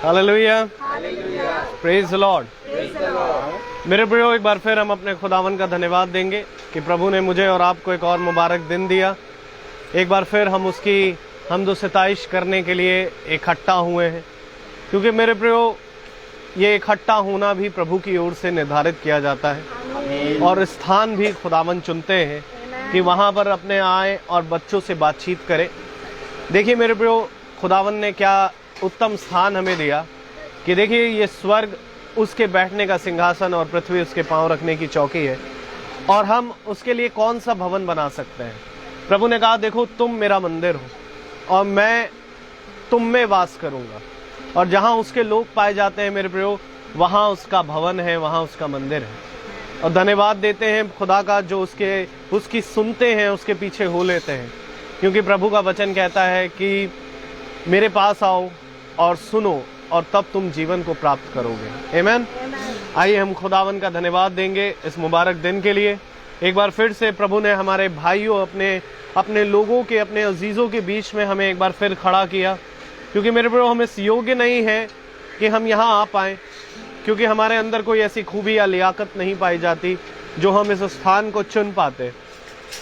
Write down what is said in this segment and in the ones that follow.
Hallelujah, praise the Lord. मेरे प्रियो, एक बार फिर हम अपने खुदावन का धन्यवाद देंगे कि प्रभु ने मुझे और आपको एक और मुबारक दिन दिया। एक बार फिर हम उसकी हम्द सिताइश करने के लिए इकट्ठा हुए हैं, क्योंकि मेरे प्रियो ये इकट्ठा होना भी प्रभु की ओर से निर्धारित किया जाता है और स्थान भी खुदावन चुनते हैं कि वहाँ पर अपने आए और बच्चों से बातचीत करें। देखिए मेरे प्रियो, खुदावन ने क्या उत्तम स्थान हमें दिया कि देखिए ये स्वर्ग उसके बैठने का सिंहासन और पृथ्वी उसके पांव रखने की चौकी है, और हम उसके लिए कौन सा भवन बना सकते हैं। प्रभु ने कहा, देखो तुम मेरा मंदिर हो और मैं तुम में वास करूंगा, और जहां उसके लोग पाए जाते हैं मेरे प्रियो, वहां उसका भवन है, वहां उसका मंदिर है। और धन्यवाद देते हैं खुदा का जो उसकी सुनते हैं, उसके पीछे हो लेते हैं, क्योंकि प्रभु का वचन कहता है कि मेरे पास आओ और सुनो और तब तुम जीवन को प्राप्त करोगे। आमीन। आइए हम खुदावन का धन्यवाद देंगे इस मुबारक दिन के लिए। एक बार फिर से प्रभु ने हमारे भाइयों, अपने लोगों के, अपने अजीजों के बीच में हमें एक बार फिर खड़ा किया, क्योंकि मेरे प्रियो हम इस योग्य नहीं है कि हम यहाँ आ पाएँ, क्योंकि हमारे अंदर कोई ऐसी खूबी या लियाकत नहीं पाई जाती जो हम इस स्थान को चुन पाते।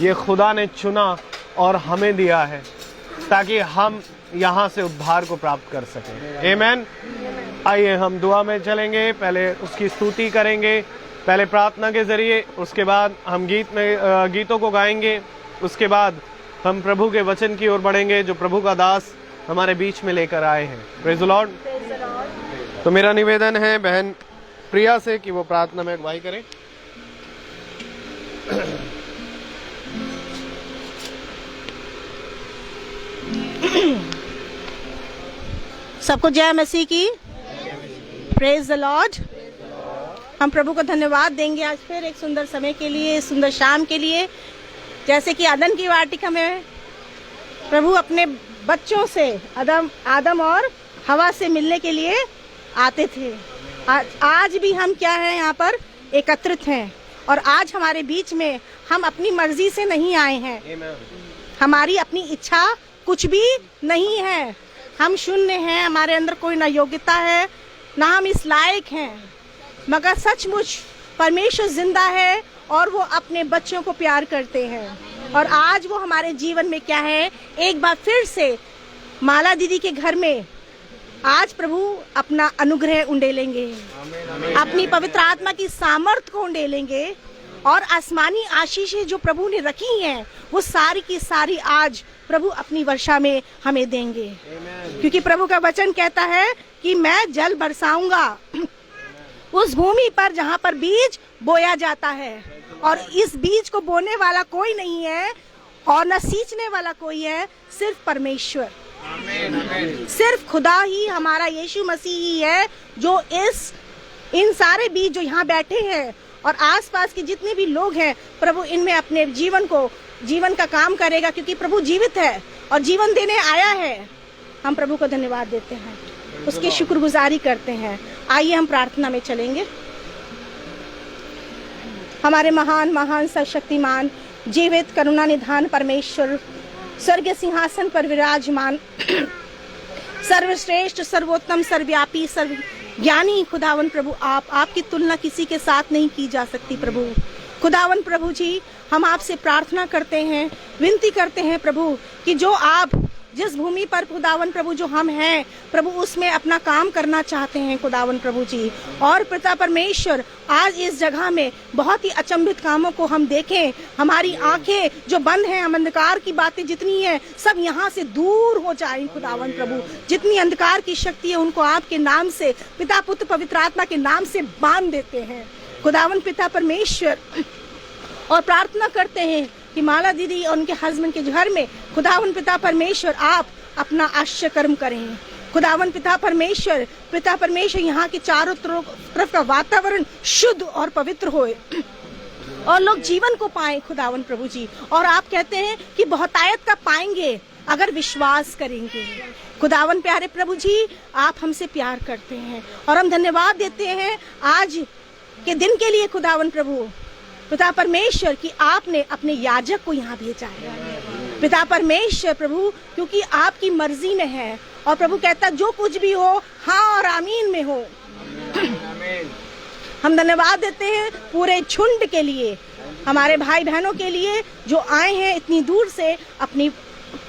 ये खुदा ने चुना और हमें दिया है ताकि हम यहाँ से उद्धार को प्राप्त कर सकें। आमीन। आइए हम दुआ में चलेंगे, पहले उसकी स्तुति करेंगे, पहले प्रार्थना के जरिए, उसके बाद हम गीतों को गाएंगे, उसके बाद हम प्रभु के वचन की ओर बढ़ेंगे जो प्रभु का दास हमारे बीच में लेकर आए हैं। Praise the Lord. तो मेरा निवेदन है बहन प्रिया से कि वो प्रार्थना में अगुवाई करें। सबको जय मसीह की। Praise the Lord. हम प्रभु को धन्यवाद देंगे आज फिर एक सुंदर समय के लिए, सुंदर शाम के लिए। जैसे कि आदम की वाटिका में प्रभु अपने बच्चों से, आदम और हवा से मिलने के लिए आते थे। आज भी हम क्या है, यहाँ पर एकत्रित हैं, और आज हमारे बीच में हम अपनी मर्जी से नहीं आए हैं। हमारी अपनी इच्छा कुछ भी नहीं है। हम शून्य हैं, हमारे अंदर कोई ना योग्यता है, ना हम इस लायक हैं, मगर सचमुच परमेश्वर जिंदा है और वो अपने बच्चों को प्यार करते हैं। और आज वो हमारे जीवन में क्या है, एक बार फिर से माला दीदी के घर में आज प्रभु अपना अनुग्रह उंडेलेंगे, अपनी पवित्र आत्मा की सामर्थ को उंडेलेंगे, और आसमानी आशीषें जो प्रभु ने रखी हैं वो सारी की सारी आज प्रभु अपनी वर्षा में हमें देंगे। क्योंकि प्रभु का वचन कहता है कि मैं जल बरसाऊंगा उस भूमि पर जहाँ पर बीज बोया जाता है, और इस बीज को बोने वाला कोई नहीं है और न सींचने वाला कोई है, सिर्फ परमेश्वर, सिर्फ खुदा ही, हमारा यीशु मसीह ही है जो इन सारे बीज जो यहाँ बैठे हैं और आसपास के जितने भी लोग हैं, प्रभु इनमें अपने जीवन का काम करेगा, क्योंकि प्रभु जीवित है और जीवन देने आया है। हम प्रभु को धन्यवाद देते हैं, उसकी शुक्रगुजारी करते हैं। आइए हम प्रार्थना में चलेंगे। हमारे महान महान सर्वशक्तिमान जीवित करुणा निधान परमेश्वर, स्वर्गीय सिंहासन पर विराजमान, सर्वश्रेष्ठ, सर्वोत्तम, सर्वव्यापी, ज्ञानी खुदावन प्रभु, आपकी तुलना किसी के साथ नहीं की जा सकती। प्रभु खुदावन प्रभु जी, हम आपसे प्रार्थना करते हैं, विनती करते हैं प्रभु कि जो आप जिस भूमि पर खुदावन प्रभु जो हम हैं प्रभु, उसमें अपना काम करना चाहते हैं खुदावन प्रभु जी। और पिता परमेश्वर, आज इस जगह में बहुत ही अचंभित कामों को हम देखें, हमारी आंखें जो बंद हैं, हम अंधकार की बातें जितनी है सब यहाँ से दूर हो जाए खुदावन प्रभु। जितनी अंधकार की शक्ति है उनको आपके नाम से, पिता पुत्र पवित्र आत्मा के नाम से बांध देते हैं खुदावन पिता परमेश्वर। और प्रार्थना करते हैं कि माला दीदी और उनके हस्बैंड के घर में खुदावन पिता परमेश्वर आप अपना आश्चर्य कर्म करें खुदावन पिता परमेश्वर, यहाँ के चारों तरफ का वातावरण शुद्ध और पवित्र होए और लोग जीवन को पाएं खुदावन प्रभु जी। और आप कहते हैं कि बहुतायत का पाएंगे अगर विश्वास करेंगे। खुदावन प्यारे प्रभु जी, आप हमसे प्यार करते हैं और हम धन्यवाद देते हैं आज के दिन के लिए खुदावन प्रभु पिता परमेश्वर कि आपने अपने याजक को यहाँ भेजा है पिता परमेश्वर प्रभु, क्योंकि आपकी मर्जी में है और प्रभु कहता जो कुछ भी हो हाँ और आमीन में हो। हम धन्यवाद देते हैं पूरे झुंड के लिए, हमारे भाई बहनों के लिए जो आए हैं इतनी दूर से अपनी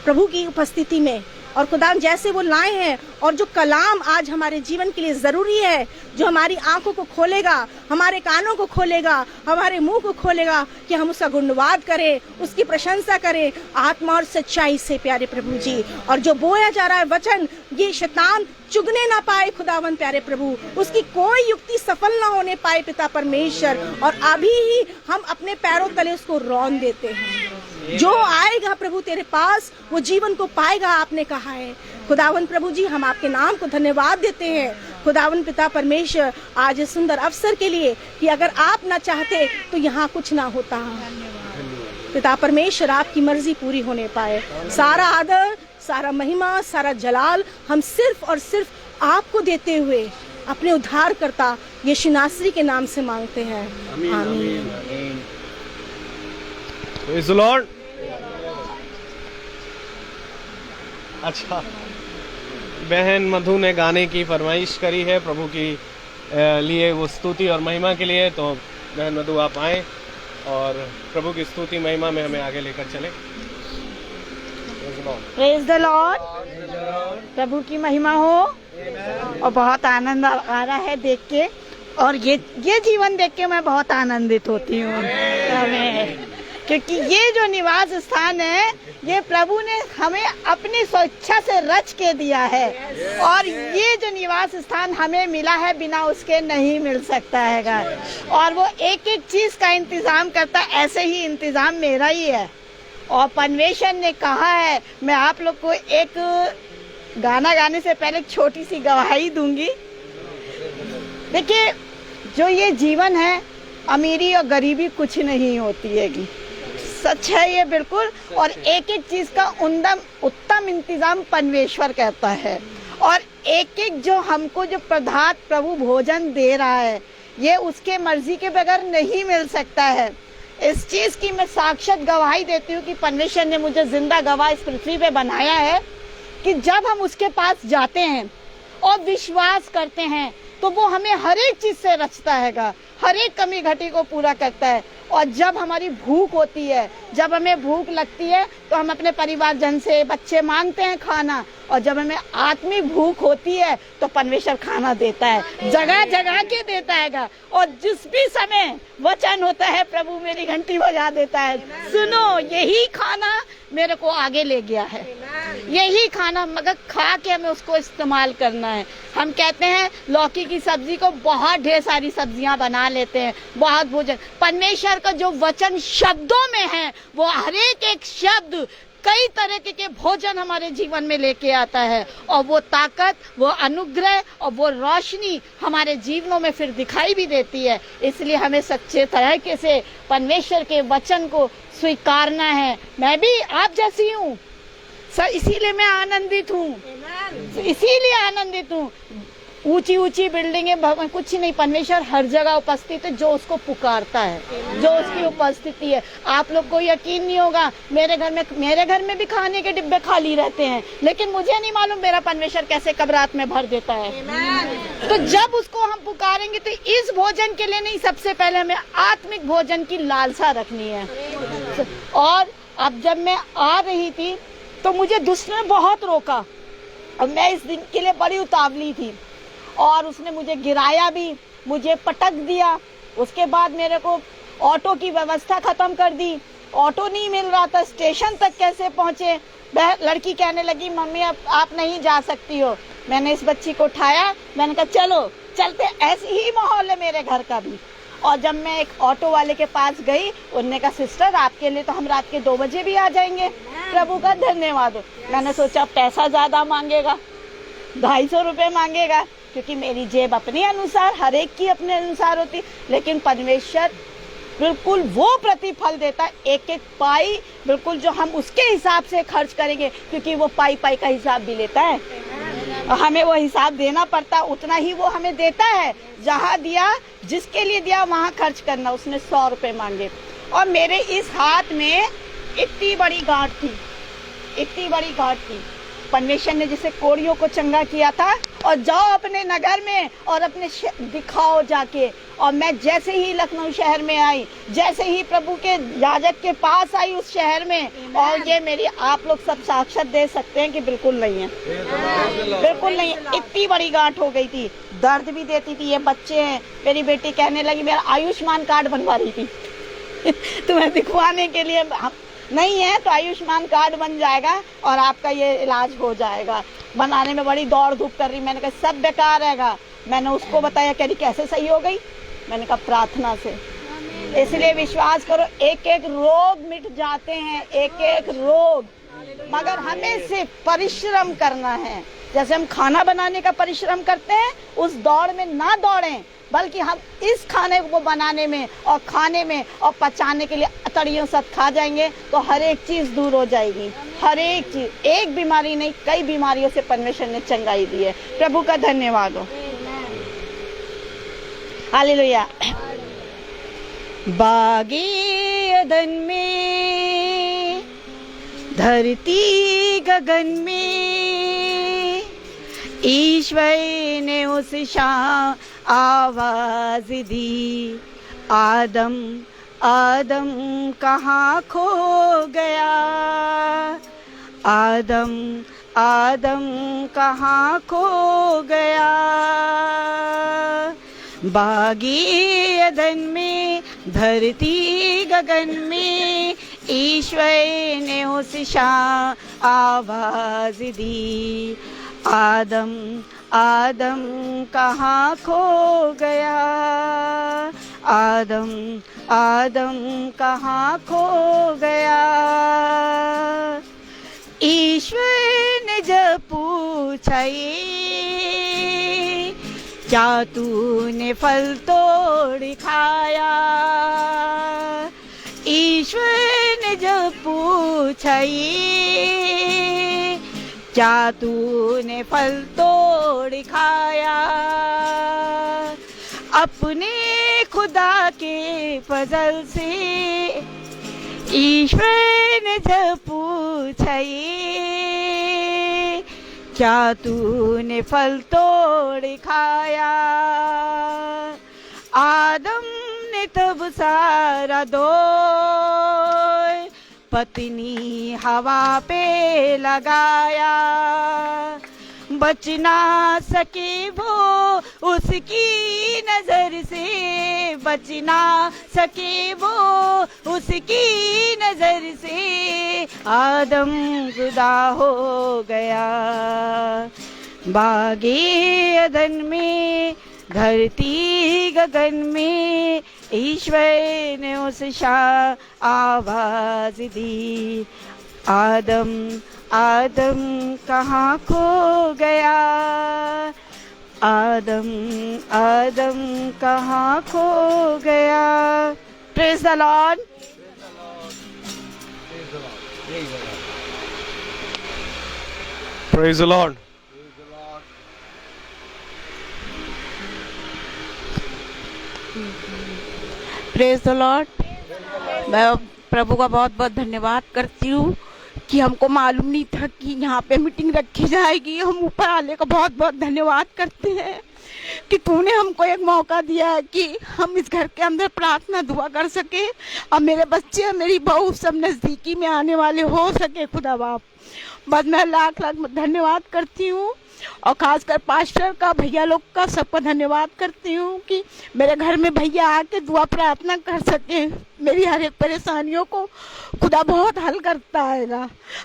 प्रभु की उपस्थिति में, और खुदा जैसे वो लाए हैं और जो कलाम आज हमारे जीवन के लिए ज़रूरी है, जो हमारी आंखों को खोलेगा, हमारे कानों को खोलेगा, हमारे मुंह को खोलेगा कि हम उसका गुणवाद करें, उसकी प्रशंसा करें आत्मा और सच्चाई से प्यारे प्रभु जी। और जो बोया जा रहा है वचन, ये शैतान चुगने ना पाए खुदावन प्यारे प्रभु, उसकी कोई युक्ति सफल ना होने पाए पिता परमेश्वर, और अभी ही हम अपने पैरों तले उसको रौंद देते हैं। जो आएगा प्रभु तेरे पास वो जीवन को पाएगा, आपने कहा है खुदावन प्रभु जी। हम आपके नाम को धन्यवाद देते हैं खुदावन पिता परमेश्वर आज इस सुंदर अवसर के लिए कि अगर आप ना चाहते तो यहाँ कुछ ना होता। पिता परमेश्वर आपकी मर्जी पूरी होने पाए। सारा आदर, सारा महिमा, सारा जलाल हम सिर्फ और सिर्फ आपको देते हुए अपने उद्धारकर्ता यीशु नासरी के नाम से मांगते हैं, आमीन। Praise the Lord. अच्छा, बहन मधु ने गाने की फरमाइश करी है प्रभु की लिए, वो स्तुति और महिमा के लिए। तो बहन मधु आप आए और प्रभु की स्तुति महिमा में हमें आगे लेकर चले। Praise the Lord. प्रभु की महिमा हो। और बहुत आनंद आ रहा है देख के, और ये जीवन देख के मैं बहुत आनंदित होती हूँ, क्योंकि ये जो निवास स्थान है ये प्रभु ने हमें अपनी स्वेच्छा से रच के दिया है, और ये जो निवास स्थान हमें मिला है बिना उसके नहीं मिल सकता है। और वो एक एक चीज का इंतजाम करता है, ऐसे ही इंतजाम मेरा ही है। और परमेश्वर ने कहा है, मैं आप लोग को एक गाना गाने से पहले एक छोटी सी गवाही दूंगी। देखिए, जो ये जीवन है, अमीरी और गरीबी कुछ नहीं होती है, सच है ये बिल्कुल। और एक एक चीज का उत्तम इंतजाम परमेश्वर करता है, और एक एक जो हमको जो प्रभु भोजन दे रहा है ये उसके मर्जी के बगैर नहीं मिल सकता है। इस चीज की मैं साक्षात गवाही देती हूँ कि परमेश्वर ने मुझे जिंदा गवाह इस पृथ्वी पे बनाया है कि जब हम उसके पास जाते हैं और विश्वास करते हैं तो वो हमें हर एक चीज से रचता हैगा, हर एक कमी घटी को पूरा करता है। और जब हमारी भूख होती है, जब हमें भूख लगती है तो हम अपने परिवारजन से, बच्चे मांगते हैं खाना, और जब हमें आत्मिक भूख होती है तो परमेश्वर खाना देता है, जगह जगह के देता हैगा। और जिस भी समय वचन होता है प्रभु मेरी घंटी बजा देता है, सुनो यही खाना मेरे को आगे ले गया है, यही खाना, मगर खा के हमें उसको इस्तेमाल करना है। हम कहते हैं लौकी की सब्जी को बहुत ढेर सारी सब्जियां बना लेते हैं, बहुत भोजन। परमेश्वर का जो वचन शब्दों में है वो हर एक शब्द कई तरह के भोजन हमारे जीवन में लेके आता है, और वो ताकत, वो अनुग्रह और वो रोशनी हमारे जीवनों में फिर दिखाई भी देती है। इसलिए हमें सच्चे तरीके से परमेश्वर के वचन को स्वीकारना है। मैं भी आप जैसी हूँ, इसीलिए मैं आनंदित हूँ, इसीलिए आनंदित हूँ। ऊंची ऊंची बिल्डिंगें, भवन कुछ नहीं, परमेश्वर हर जगह उपस्थित है जो उसको पुकारता है, जो उसकी उपस्थिति है। आप लोग को यकीन नहीं होगा, मेरे घर में भी खाने के डिब्बे खाली रहते हैं, लेकिन मुझे नहीं मालूम मेरा परमेश्वर कैसे कब रात में भर देता है। तो जब उसको हम पुकारेंगे तो इस भोजन के लिए नहीं, सबसे पहले हमें आत्मिक भोजन की लालसा रखनी है। और अब जब मैं आ रही थी तो मुझे दुष्ट ने बहुत रोका, और मैं इस दिन के लिए बड़ी उतावली थी, और उसने मुझे गिराया भी, मुझे पटक दिया। उसके बाद मेरे को ऑटो की व्यवस्था खत्म कर दी, ऑटो नहीं मिल रहा था, स्टेशन तक कैसे पहुंचे। वह लड़की कहने लगी, मम्मी अब आप नहीं जा सकती हो। मैंने इस बच्ची को उठाया, मैंने कहा चलो चलते, ऐसे ही माहौल है मेरे घर का भी। और जब मैं एक ऑटो वाले के पास गई, उन्होंने कहा सिस्टर आपके लिए तो हम रात के 2 बजे भी आ जाएंगे। प्रभु का धन्यवाद हो। मैंने सोचा पैसा ज्यादा मांगेगा, 250 रुपये मांगेगा, क्योंकि मेरी जेब अपने अनुसार, हर एक की अपने अनुसार होती, लेकिन परमेश्वर बिल्कुल वो प्रतिफल देता है, एक एक पाई बिल्कुल जो हम उसके हिसाब से खर्च करेंगे, क्योंकि वो पाई पाई का हिसाब भी लेता है, हमें वो हिसाब देना पड़ता, उतना ही वो हमें देता है। जहाँ दिया, जिसके लिए दिया वहाँ खर्च करना। उसने 100 रुपये मांगे, और मेरे इस हाथ में इतनी बड़ी गांठ थी, इतनी बड़ी गांठ थी। परमेश्वर ने जिसे कोड़ियों को चंगा किया था, और जाओ अपने नगर में और अपने दिखाओ जाके। और मैं जैसे ही लखनऊ शहर में आई, जैसे ही प्रभु के याजक के पास आई उस शहर में, और ये मेरी आप लोग सब साक्षात दे सकते हैं कि बिल्कुल नहीं है, बिल्कुल नहीं। इतनी बड़ी गांठ हो गई थी, दर्द भी देती थी। ये बच्चे हैं, मेरी बेटी कहने लगी मेरा आयुष्मान कार्ड बनवा रही थी तुम्हें दिखवाने के लिए नहीं है तो आयुष्मान कार्ड बन जाएगा और आपका ये इलाज हो जाएगा। बनाने में बड़ी दौड़ धूप कर रही। मैंने कहा सब बेकार रहेगा। मैंने उसको बताया, कह रही कैसे सही हो गई? मैंने कहा प्रार्थना से। इसलिए विश्वास करो, एक एक रोग मिट जाते हैं, एक एक रोग, मगर हमें सिर्फ परिश्रम करना है। जैसे हम खाना बनाने का परिश्रम करते हैं, उस दौड़ में ना दौड़ें, बल्कि हम इस खाने को बनाने में और खाने में और पचाने के लिए अतड़ियों साथ खा जाएंगे तो हर एक चीज दूर हो जाएगी। हर एक चीज, एक बीमारी नहीं कई बीमारियों से परमेश्वर ने चंगाई दी है। प्रभु का धन्यवाद हो। हालेलुया। बागे अदन में, धरती गगन में, ईश्वर ने उस शाम आवाज दी, आदम आदम कहाँ खो गया, आदम आदम कहाँ खो गया। बागी अदन में, धरती गगन में, ईश्वर ने उस शाम आवाज दी, आदम आदम कहाँ खो गया, आदम आदम कहाँ खो गया। ईश्वर ने जब पूछा ये, क्या तूने फल तोड़ खाया, ईश्वर ने जब पूछा ये, क्या तूने फल तोड़ खाया। अपने खुदा के फजल से ईश्वर ने जब पूछा ये, क्या तूने फल तोड़ खाया। आदम ने तब सारा दोष पत्नी हवा पे लगाया, बच ना सके वो उसकी नजर से, बच ना सके वो उसकी नजर से, आदम जुदा हो गया। बागे अदन में, धरती गगन में, ईश्वर ने उस शाम आवाज दी, आदम आदम कहाँ खो गया, आदम आदम कहाँ खो गया। Praise the Lord. Praise the Lord. Praise the Lord. मैं प्रभु का बहुत बहुत धन्यवाद करती हूँ कि हमको मालूम नहीं था कि यहाँ पे मीटिंग रखी जाएगी। हम ऊपर वाले का बहुत बहुत धन्यवाद करते हैं कि तूने हमको एक मौका दिया है कि हम इस घर के अंदर प्रार्थना दुआ कर सके और मेरे बच्चे और मेरी बहू सब नज़दीकी में आने वाले हो सके। खुदा बाप, बस मैं लाख लाख धन्यवाद करती हूँ और खासकर पास्टर का, भैया लोग का, सबका धन्यवाद करती हूँ कि मेरे घर में भैया आके दुआ प्रार्थना कर सके। मेरी हर एक परेशानियों को खुदा बहुत हल करता है।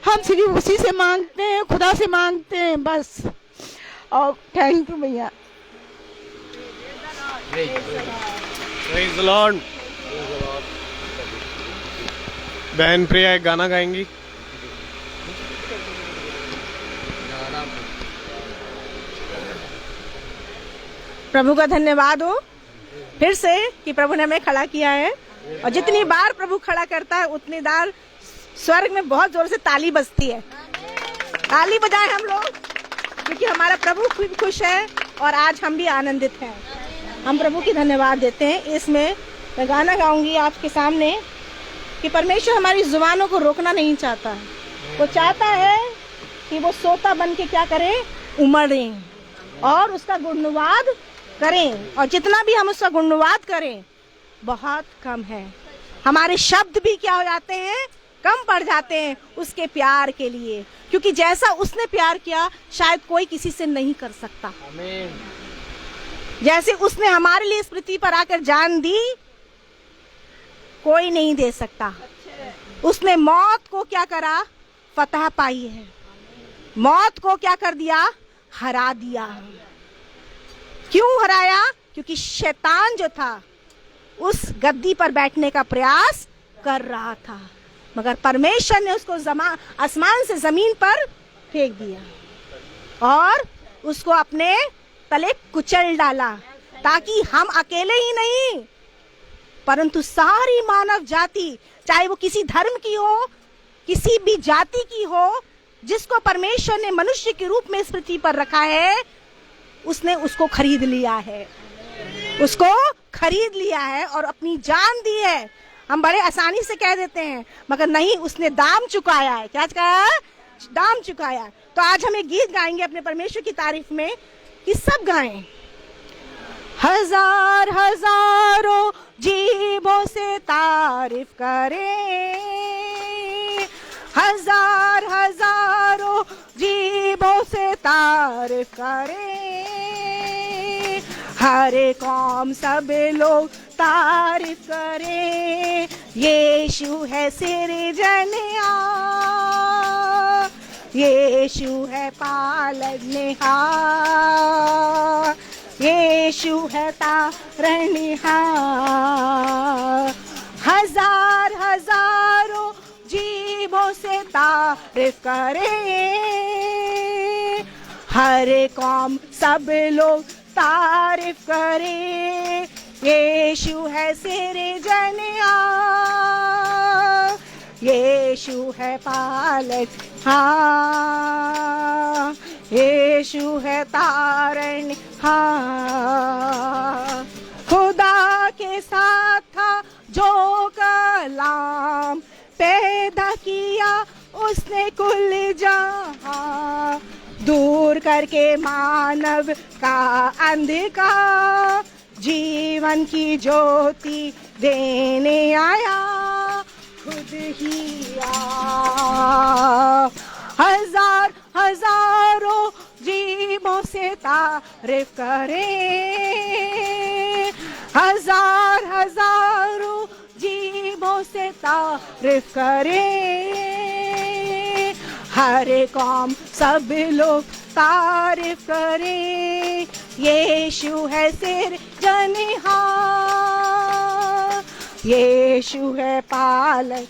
हम सिर्फ उसी से मांगते हैं, खुदा से मांगते हैं बस। और थैंक यू भैया। Praise the Lord. बहन प्रिया एक गाना गाएंगी। प्रभु का धन्यवाद हो फिर से कि प्रभु ने हमें खड़ा किया है, और जितनी बार प्रभु खड़ा करता है उतनी बार स्वर्ग में बहुत जोर से ताली बजती है। ताली बजाएं हम लोग, क्योंकि हमारा प्रभु खूब खुश है और आज हम भी आनंदित हैं। हम प्रभु की धन्यवाद देते हैं। इसमें मैं गाना गाऊंगी आपके सामने कि परमेश्वर हमारी जुबानों को रोकना नहीं चाहता है। वो चाहता है कि वो सोता बन के क्या करें, उमड़ें और उसका गुणवाद करें। और जितना भी हम उसका गुणवाद करें बहुत कम है। हमारे शब्द भी क्या हो जाते हैं, कम पड़ जाते हैं उसके प्यार के लिए, क्योंकि जैसा उसने प्यार किया शायद कोई किसी से नहीं कर सकता। आमीन। जैसे उसने हमारे लिए इस पृथ्वी पर आकर जान दी, कोई नहीं दे सकता। उसने मौत को क्या करा, फतह पाई है। मौत को क्या कर दिया, हरा दिया। क्यों हराया? क्योंकि शैतान जो था उस गद्दी पर बैठने का प्रयास कर रहा था, मगर परमेश्वर ने उसको आसमान से जमीन पर फेंक दिया और उसको अपने तले कुचल डाला, ताकि हम अकेले ही नहीं परंतु सारी मानव जाति, चाहे वो किसी धर्म की हो, किसी भी जाति की हो, जिसको परमेश्वर ने मनुष्य के रूप में इस पृथ्वी पर रखा है, उसने उसको खरीद लिया है। उसको खरीद लिया है और अपनी जान दी है। हम बड़े आसानी से कह देते हैं, मगर नहीं, उसने दाम चुकाया है। क्या चुकाया? दाम चुकाया। तो आज हम एक गीत गाएंगे अपने परमेश्वर की तारीफ में, कि सब गाएं। हजार हजारों जीवों से तारीफ करें, हजार हजारों जीवों से तारीफ करें, हर कौम सब लोग तारीफ करें। यीशु है सिरजनहार, यीशु है पालनहार, यीशु है तारणहार। हजार हजारों जीवों से तारीफ करें, हर कौम सब लोग तारीफ करें। यीशु है सिरजनहार, यीशु है पालनहार, यीशु है तारणहार। खुदा के साथ था जो कलाम, पैदा किया उसने कुल जहां, दूर करके मानव का अंधकार, जीवन की ज्योति देने आया, खुद ही आया। हजार हजारों जीवों से तारीफ करें, हजार हजारों जीवों से तारीफ करें, हर कौम सब लोग तारीफ करें। यीशु है सिरजनहार, यीशु है पालनहार,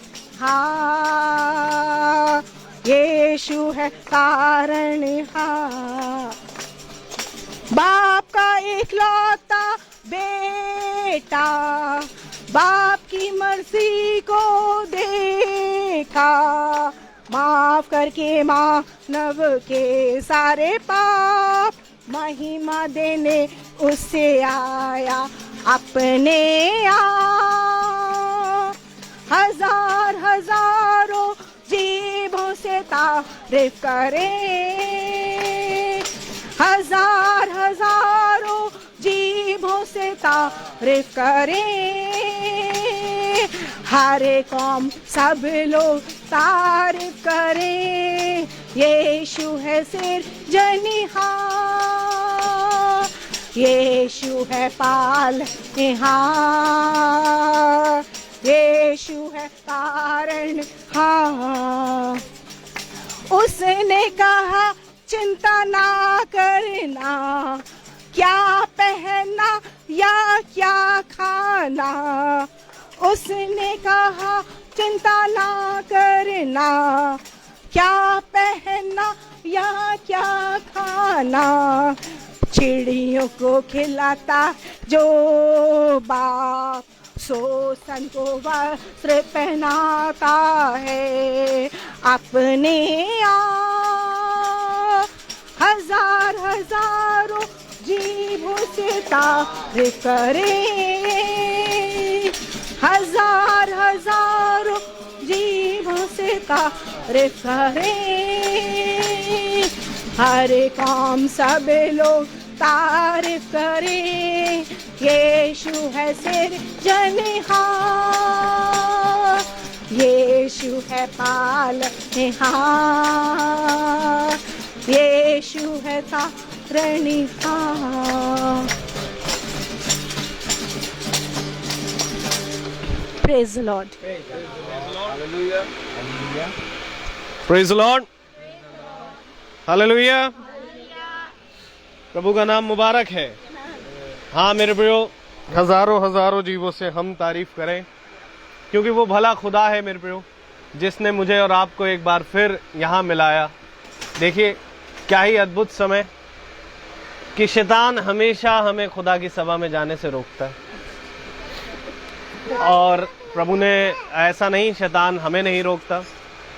यीशु है तारणहार। बाप का इकलौता बेटा, बाप की मर्जी को देखा, माफ करके मानव के सारे पाप, महिमा देने उससे आया अपने आप। हजार हजारों जीवों से तारीफ करें, हजार हजारों जीवों से तारीफ करें, हर कौम सब लोग तारीफ करें। यीशु है सिरजनहार, यीशु है पालनहार, यीशु है तारणहार। उसने कहा चिंता ना करना, क्या पहनना या क्या खाना, उसने कहा चिंता ना करना, क्या पहनना या क्या खाना, चिड़ियों को खिलाता जो बाप, शोषण को वस्त्र पहनाता है अपने आप। हजार हजारों जीवों से तारीफ करें, हजार हजारों जीवों से तारीफ करें, हर काम सब लोग तारीफ करें, यीशु है सिरजनहार, यीशु है पालनहार, यीशु है तारणहार। Praise the Lord. Praise Lord, hallelujah. प्रभु का नाम मुबारक है। हाँ मेरे प्रियो, हजारों हजारों जीवों से हम तारीफ करें, क्योंकि वो भला खुदा है मेरे प्रियो, जिसने मुझे और आपको एक बार फिर यहाँ मिलाया। देखिए क्या ही अद्भुत समय कि शैतान हमेशा हमें खुदा की सभा में जाने से रोकता है, और प्रभु ने ऐसा नहीं, शैतान हमें नहीं रोकता,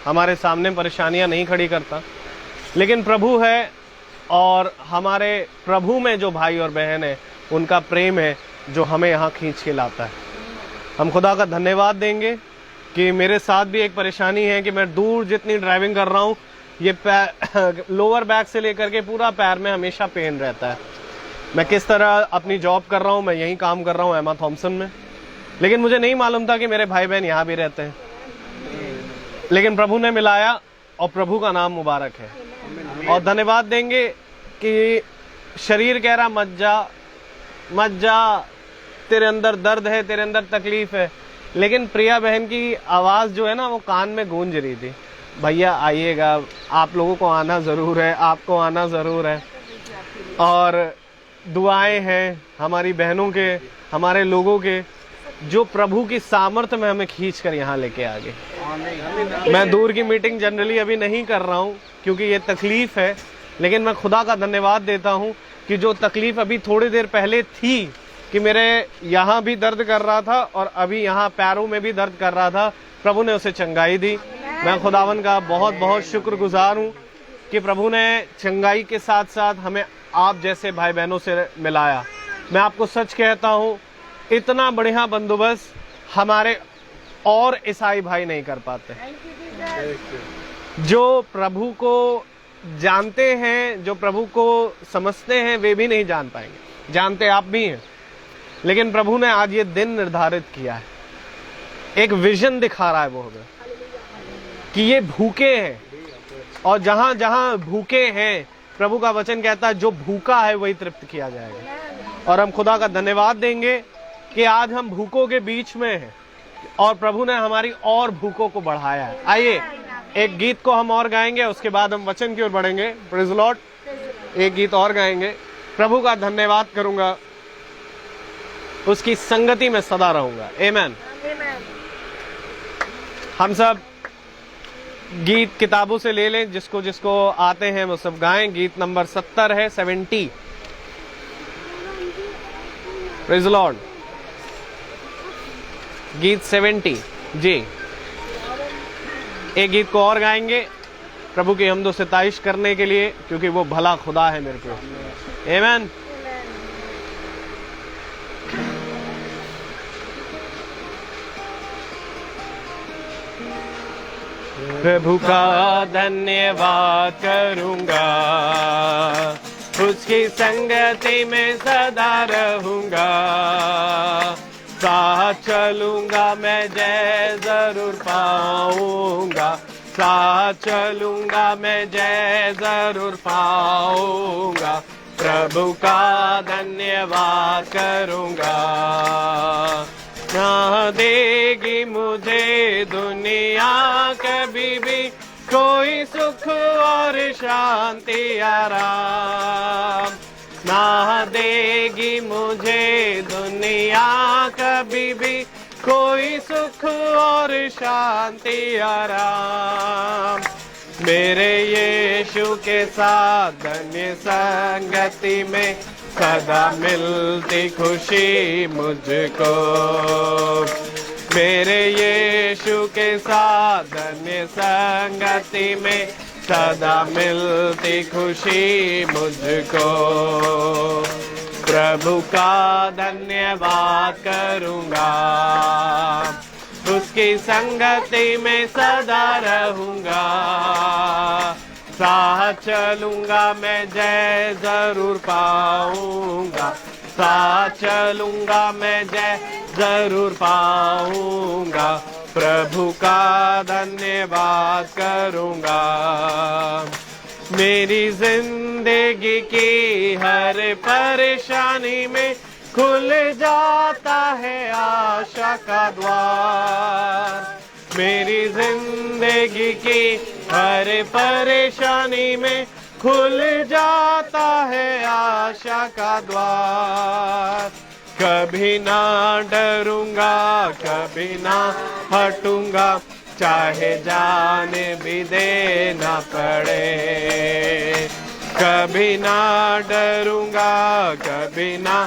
हमारे सामने परेशानियां नहीं खड़ी करता, लेकिन प्रभु है और हमारे प्रभु में जो भाई और बहन है उनका प्रेम है जो हमें यहाँ खींच के लाता है। हम खुदा का धन्यवाद देंगे कि मेरे साथ भी एक परेशानी है कि मैं दूर जितनी ड्राइविंग कर रहा हूँ, ये लोअर बैक से लेकर के पूरा पैर में हमेशा पेन रहता है। मैं किस तरह अपनी जॉब कर रहा हूँ, मैं यहीं काम कर रहा हूँ एमा थॉम्सन में, लेकिन मुझे नहीं मालूम था कि मेरे भाई बहन यहाँ भी रहते हैं, लेकिन प्रभु ने मिलाया और प्रभु का नाम मुबारक है। और धन्यवाद देंगे कि शरीर कह रहा मत जा मत जा, तेरे अंदर दर्द है, तेरे अंदर तकलीफ है, लेकिन प्रिया बहन की आवाज़ जो है ना वो कान में गूंज रही थी, भैया आइएगा, आप लोगों को आना ज़रूर है, आपको आना ज़रूर है। और दुआएं हैं हमारी बहनों के, हमारे लोगों के, जो प्रभु की सामर्थ्य में हमें खींच कर यहाँ लेके आ गए। मैं दूर की मीटिंग जनरली अभी नहीं कर रहा हूँ क्योंकि ये तकलीफ है, लेकिन मैं खुदा का धन्यवाद देता हूँ कि जो तकलीफ अभी थोड़ी देर पहले थी कि मेरे यहाँ भी दर्द कर रहा था और अभी यहाँ पैरों में भी दर्द कर रहा था, प्रभु ने उसे चंगाई दी। मैं खुदावन का बहुत बहुत शुक्रगुजार हूँ कि प्रभु ने चंगाई के साथ साथ हमें आप जैसे भाई बहनों से मिलाया। मैं आपको सच कहता हूँ, इतना बढ़िया बंदोबस्त हमारे और ईसाई भाई नहीं कर पाते। जो प्रभु को जानते हैं, जो प्रभु को समझते हैं, वे भी नहीं जान पाएंगे, जानते आप भी हैं, लेकिन प्रभु ने आज ये दिन निर्धारित किया है, एक विजन दिखा रहा है वो हमें कि ये भूखे हैं, और जहां जहां भूखे हैं प्रभु का वचन कहता है जो भूखा है वही तृप्त किया जाएगा। और हम खुदा का धन्यवाद देंगे कि आज हम भूखों के बीच में हैं और प्रभु ने हमारी और भूखों को बढ़ाया है। आइए एक गीत को हम और गाएंगे, उसके बाद हम वचन की ओर बढ़ेंगे। Praise the Lord. एक गीत और गाएंगे, प्रभु का धन्यवाद करूंगा, उसकी संगति में सदा रहूंगा। आमीन। हम सब गीत किताबों से ले लें, जिसको जिसको आते हैं वो सब गाएं। गीत नंबर 70 है, 70। Praise the Lord. गीत 70 जी। एक गीत को और गाएंगे प्रभु की हमदो सिताइश करने के लिए, क्योंकि वो भला खुदा है मेरे को। आमीन। प्रभु का धन्यवाद करूंगा, उसकी संगति में सदा रहूंगा, साथ चलूंगा मैं जय जरूर पाऊंगा, साथ चलूंगा मैं जय जरूर पाऊंगा, प्रभु का धन्यवाद करूंगा। ना देगी मुझे दुनिया कभी भी कोई सुख और शांति आराम, ना देगी मुझे दुनिया कभी भी कोई सुख और शांति आराम। मेरे यीशु के साथ धन्य संगति में सदा मिलती खुशी मुझको, मेरे यीशु के साथ धन्य संगति में सदा मिलती खुशी मुझको, प्रभु का धन्यवाद करूंगा, उसकी संगति में सदा रहूंगा, साथ चलूंगा मैं जय जरूर पाऊंगा, साथ चलूंगा मैं जय जरूर पाऊंगा, प्रभु का धन्यवाद करूंगा। मेरी जिंदगी की हर परेशानी में खुल जाता है आशा का द्वार, मेरी जिंदगी की हर परेशानी में खुल जाता है आशा का द्वार। कभी ना डरूंगा, कभी ना हटूंगा, चाहे जान भी देना पड़े। कभी ना डरूंगा, कभी ना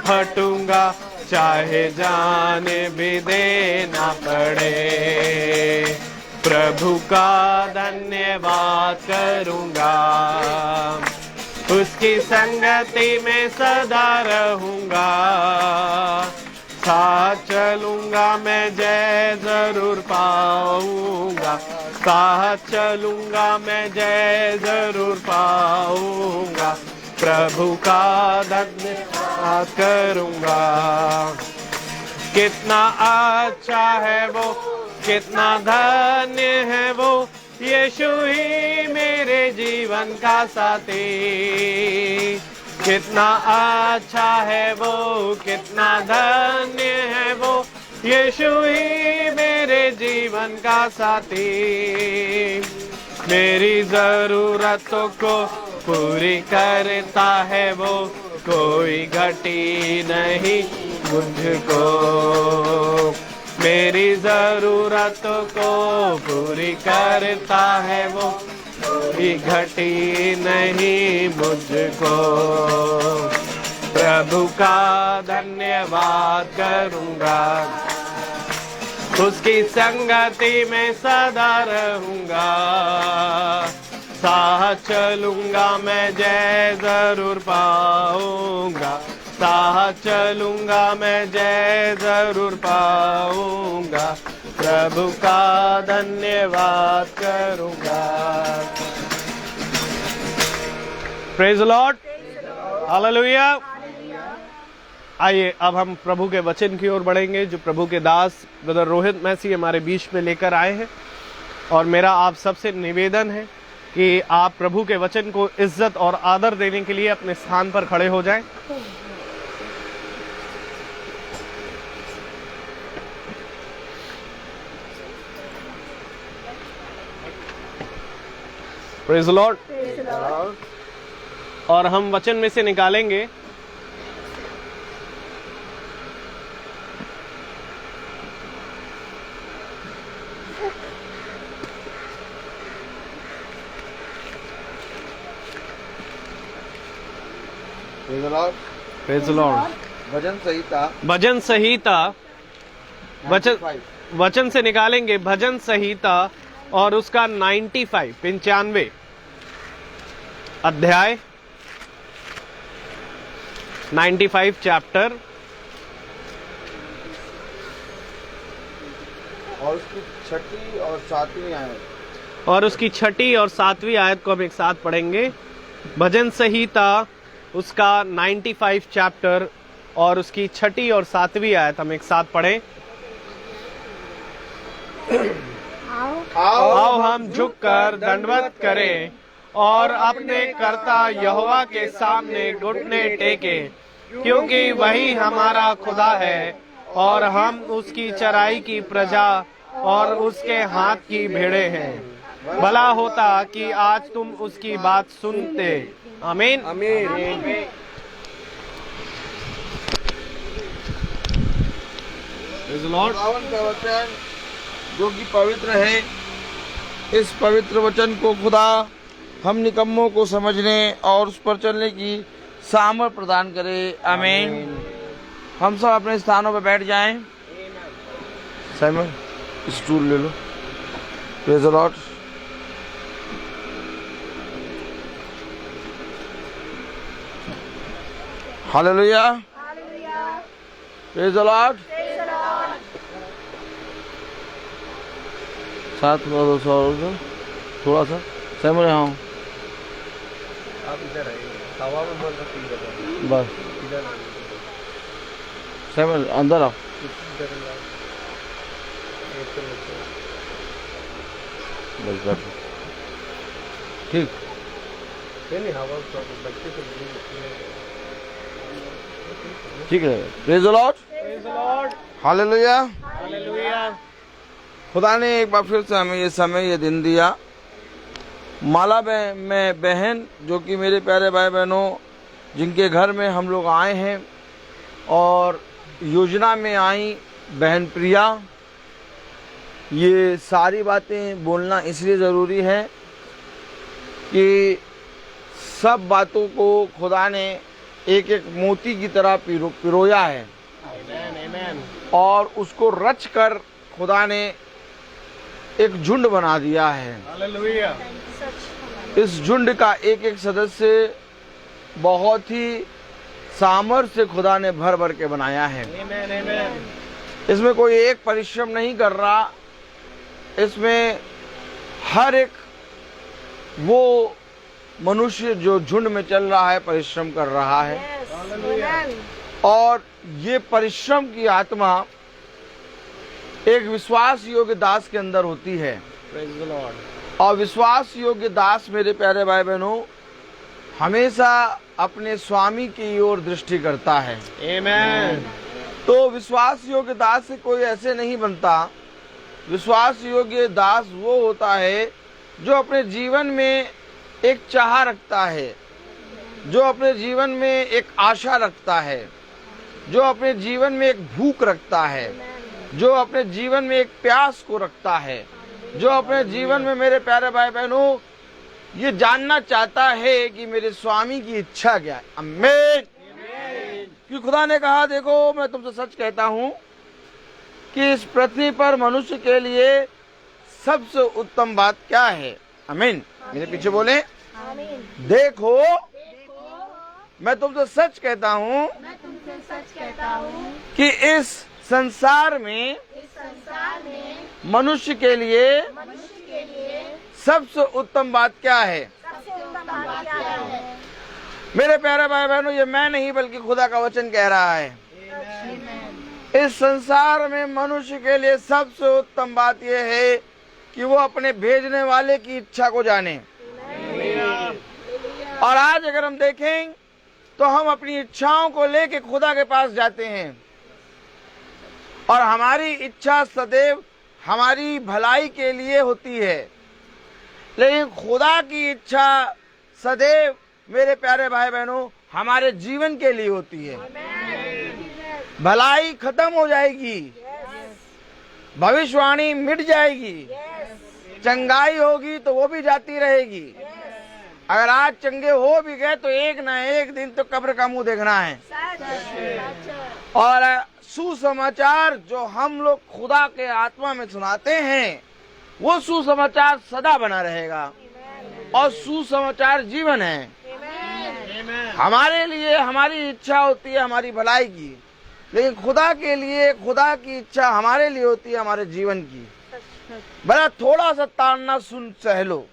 हटूंगा, चाहे जान भी देना पड़े। प्रभु का धन्यवाद करूंगा, उसकी संगति में सदा रहूंगा। साथ चलूंगा मैं जय जरूर पाऊंगा, साथ चलूंगा मैं जय जरूर पाऊंगा, प्रभु का धन्यवाद करूंगा। कितना अच्छा है वो, कितना धन्य है वो, यीशु ही मेरे जीवन का साथी। कितना अच्छा है वो, कितना धन्य है वो, यीशु ही मेरे जीवन का साथी। मेरी जरूरतों को पूरी करता है वो, कोई घटी नहीं मुझको। मेरी जरूरतों को पूरी करता है वो, कोई घटी नहीं मुझको। प्रभु का धन्यवाद करूंगा, उसकी संगति में सदा रहूंगा। साथ चलूंगा मैं जय जरूर पाऊंगा, साथ चलूंगा मैं जय जरूर पाऊंगा, प्रभु का धन्यवाद करूंगा। Praise the Lord, hallelujah. आइए अब हम प्रभु के वचन की ओर बढ़ेंगे, जो प्रभु के दास ब्रदर रोहित मैसी हमारे बीच में लेकर आए हैं। और मेरा आप सबसे निवेदन है कि आप प्रभु के वचन को इज्जत और आदर देने के लिए अपने स्थान पर खड़े हो जाएं। Praise the Lord. और हम वचन में से निकालेंगे प्रेज द लॉर्ड। भजन संहिता वचन से निकालेंगे भजन संहिता और उसका 95 अध्याय 95 चैप्टर और उसकी छठी और सातवीं आयत और उसकी छठी और सातवीं आयत को हम एक साथ पढ़ेंगे। भजन संहिता उसका 95 चैप्टर और उसकी छठी और सातवीं आयत हम एक साथ पढ़ें। आओ हम झुककर दंडवत करें और अपने कर्ता यहोवा के सामने घुटने टेके, क्योंकि वही हमारा खुदा है और हम उसकी चराई की प्रजा और उसके हाथ की भेड़ें हैं। भला होता कि आज तुम उसकी बात सुनते। आमीन आमीन। खुदावंद का वचन जो कि पवित्र है, इस पवित्र वचन को खुदा हम निकम्मों को समझने और उस पर चलने की सामर्थ प्रदान करे। आमीन। हम सब अपने स्थानों पर बैठ जाएं। साइमन स्टूल ले लो। Praise the Lord. Hallelujah. Praise the Lord. साथ थोड़ा सा साइमन यहाँ बस सेवन अंदर आओ। बस बैठो, ठीक। ठीक है। Praise the Lord, hallelujah. खुदा ने एक बार फिर से हमें ये समय, ये दिन दिया। माला में बहन, जो कि मेरे प्यारे भाई बहनों, जिनके घर में हम लोग आए हैं और योजना में आई बहन प्रिया, ये सारी बातें बोलना इसलिए ज़रूरी है कि सब बातों को खुदा ने एक एक मोती की तरह पिरोया है और उसको रच कर खुदा ने एक झुंड बना दिया है। इस झुंड का एक एक सदस्य बहुत ही सामर्थ्य से खुदा ने भर भर के बनाया है। इसमें कोई एक परिश्रम नहीं कर रहा, इसमें हर एक वो मनुष्य जो झुंड में चल रहा है परिश्रम कर रहा है। और ये परिश्रम की आत्मा एक विश्वास योग्य दास के अंदर होती है। और विश्वास योग्य दास, मेरे प्यारे भाई बहनों, हमेशा अपने स्वामी की ओर दृष्टि करता है। आमीन। तो विश्वास योग्य दास से कोई ऐसे नहीं बनता। विश्वास योग्य दास वो होता है जो अपने जीवन में एक चाह रखता है, जो अपने जीवन में एक आशा रखता है, जो अपने जीवन में एक भूख रखता है, जो अपने जीवन में एक प्यास को रखता है, जो अपने जीवन में, मेरे प्यारे भाई बहनों, ये जानना चाहता है कि मेरे स्वामी की इच्छा क्या है। आमीन। क्योंकि खुदा ने कहा, देखो मैं तुमसे सच कहता हूं कि इस पृथ्वी पर मनुष्य के लिए सबसे उत्तम बात क्या है। आमीन। मेरे पीछे बोले, देखो मैं तुमसे सच कहता हूँ कि इस संसार में मनुष्य के लिए सबसे उत्तम बात क्या है। मेरे प्यारे भाई बहनों, ये मैं नहीं बल्कि खुदा का वचन कह रहा है। इस संसार में मनुष्य के लिए सबसे उत्तम बात यह है कि वो अपने भेजने वाले की इच्छा को जाने। और आज अगर हम देखें तो हम अपनी इच्छाओं को लेके खुदा के पास जाते हैं और हमारी इच्छा सदैव हमारी भलाई के लिए होती है, लेकिन खुदा की इच्छा सदैव, मेरे प्यारे भाई बहनों, हमारे जीवन के लिए होती है। भलाई खत्म हो जाएगी, भविष्यवाणी मिट जाएगी, चंगाई होगी तो वो भी जाती रहेगी। अगर आज चंगे हो भी गए तो एक ना एक दिन तो कब्र का मुंह देखना है। और सुसमाचार जो हम लोग खुदा के आत्मा में सुनाते हैं, वो सुसमाचार सदा बना रहेगा और सुसमाचार जीवन है। हमारे लिए हमारी इच्छा होती है हमारी भलाई की, लेकिन खुदा के लिए खुदा की इच्छा हमारे लिए होती है हमारे जीवन की। भला थोड़ा सा ताड़ना सुन सह लो,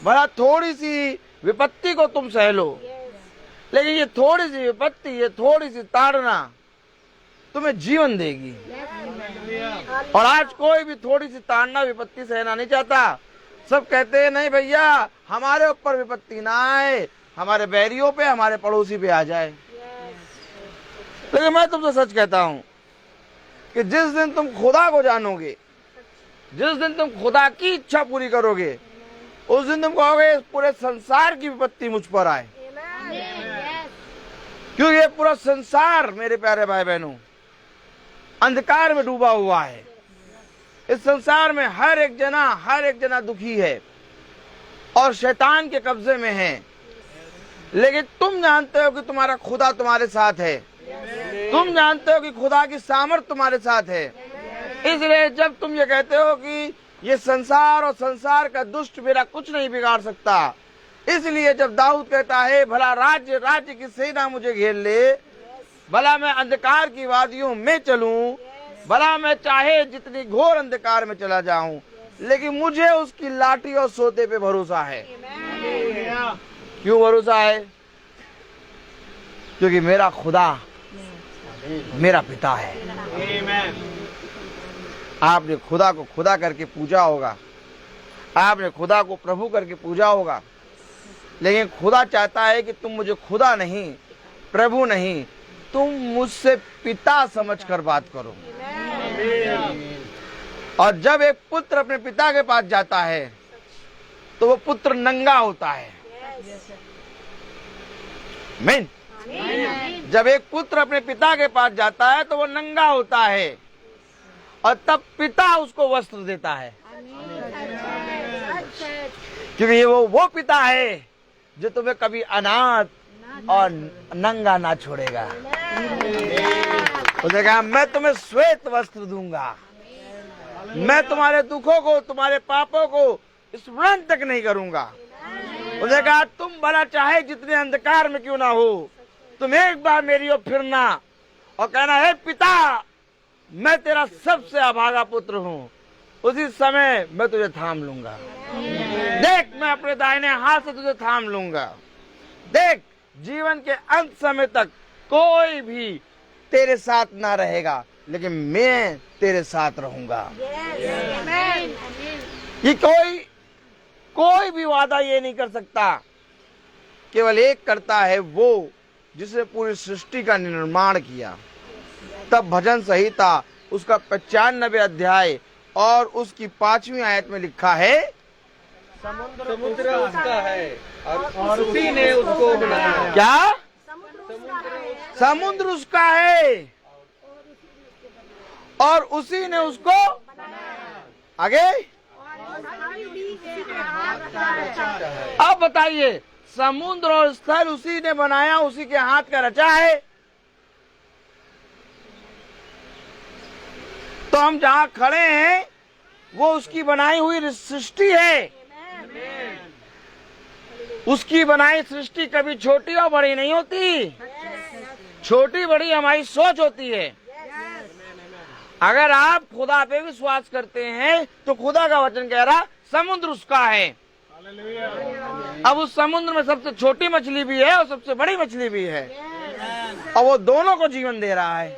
भला थोड़ी सी विपत्ति को तुम सह लो, लेकिन ये थोड़ी सी विपत्ति, ये थोड़ी सी ताड़ना तुम्हें जीवन देगी। और आज कोई भी थोड़ी सी ताड़ना विपत्ति सहना नहीं चाहता। सब कहते हैं नहीं भैया हमारे ऊपर विपत्ति ना आए, हमारे बैरियों पे, हमारे पड़ोसी पे आ जाए। लेकिन मैं तुमसे सच कहता हूं कि जिस दिन तुम खुदा को जानोगे, जिस दिन तुम खुदा की इच्छा पूरी करोगे, उस दिन तुम कहोगे पूरे संसार की विपत्ति मुझ पर आए। क्योंकि ये पूरा संसार, मेरे प्यारे भाई बहनों, अंधकार में डूबा हुआ है। इस संसार में हर एक जना दुखी है और शैतान के कब्जे में है। लेकिन तुम जानते हो कि तुम्हारा खुदा तुम्हारे साथ है, तुम जानते हो कि खुदा की सामर्थ तुम्हारे साथ है। इसलिए जब तुम ये कहते हो कि ये संसार और संसार का दुष्ट मेरा कुछ नहीं बिगाड़ सकता, इसलिए जब दाऊद कहता है भला राज्य की सेना मुझे घेर ले, भला मैं अंधकार की वादियों में चलूं, भला मैं चाहे जितनी घोर अंधकार में चला जाऊं, लेकिन मुझे उसकी लाठी और सोते पे भरोसा है। क्यों भरोसा है? क्योंकि मेरा खुदा मेरा पिता है। आपने खुदा को खुदा करके पूजा होगा, आपने खुदा को प्रभु करके पूजा होगा, लेकिन खुदा चाहता है कि तुम मुझे खुदा नहीं, प्रभु नहीं, तुम मुझसे पिता समझकर बात करो। और जब एक पुत्र अपने पिता के पास जाता है तो वो पुत्र नंगा होता है। आमीन। जब एक पुत्र अपने पिता के पास जाता है तो वो नंगा होता है और तब पिता उसको वस्त्र देता है, क्योंकि ये वो पिता है जो तुम्हें कभी अनाथ और नंगा ना छोड़ेगा। उसने कहा मैं तुम्हें श्वेत वस्त्र दूंगा, मैं तुम्हारे दुखों को, तुम्हारे पापों को स्मरण तक नहीं करूंगा। उसने कहा तुम भला चाहे जितने अंधकार में क्यों ना हो, तुम एक बार मेरी ओर फिरना और कहना है पिता मैं तेरा सबसे अभागा पुत्र हूँ, उसी समय मैं तुझे थाम लूंगा। देख मैं अपने दाहिने हाथ से तुझे थाम लूंगा। देख जीवन के अंत समय तक कोई भी तेरे साथ ना रहेगा, लेकिन मैं तेरे साथ रहूंगा। ये कोई भी वादा ये नहीं कर सकता, केवल एक करता है वो जिसने पूरी सृष्टि का निर्माण किया। तब भजन संहिता उसका 95 अध्याय और उसकी 5वीं आयत में लिखा है समुद्र उसका है और उसी ने उसको बनाया। क्या? समुद्र उसका है और उसी ने उसको आगे। अब बताइए, समुद्र और स्थल उसी ने बनाया, उसी के हाथ का रचा है। तो हम जहाँ खड़े हैं वो उसकी बनाई हुई सृष्टि है। उसकी बनाई सृष्टि कभी छोटी और बड़ी नहीं होती, छोटी बड़ी हमारी सोच होती है। अगर आप खुदा पे विश्वास करते हैं तो खुदा का वचन कह रहा समुद्र उसका है। अब उस समुद्र में सबसे छोटी मछली भी है और सबसे बड़ी मछली भी है, और वो दोनों को जीवन दे रहा है।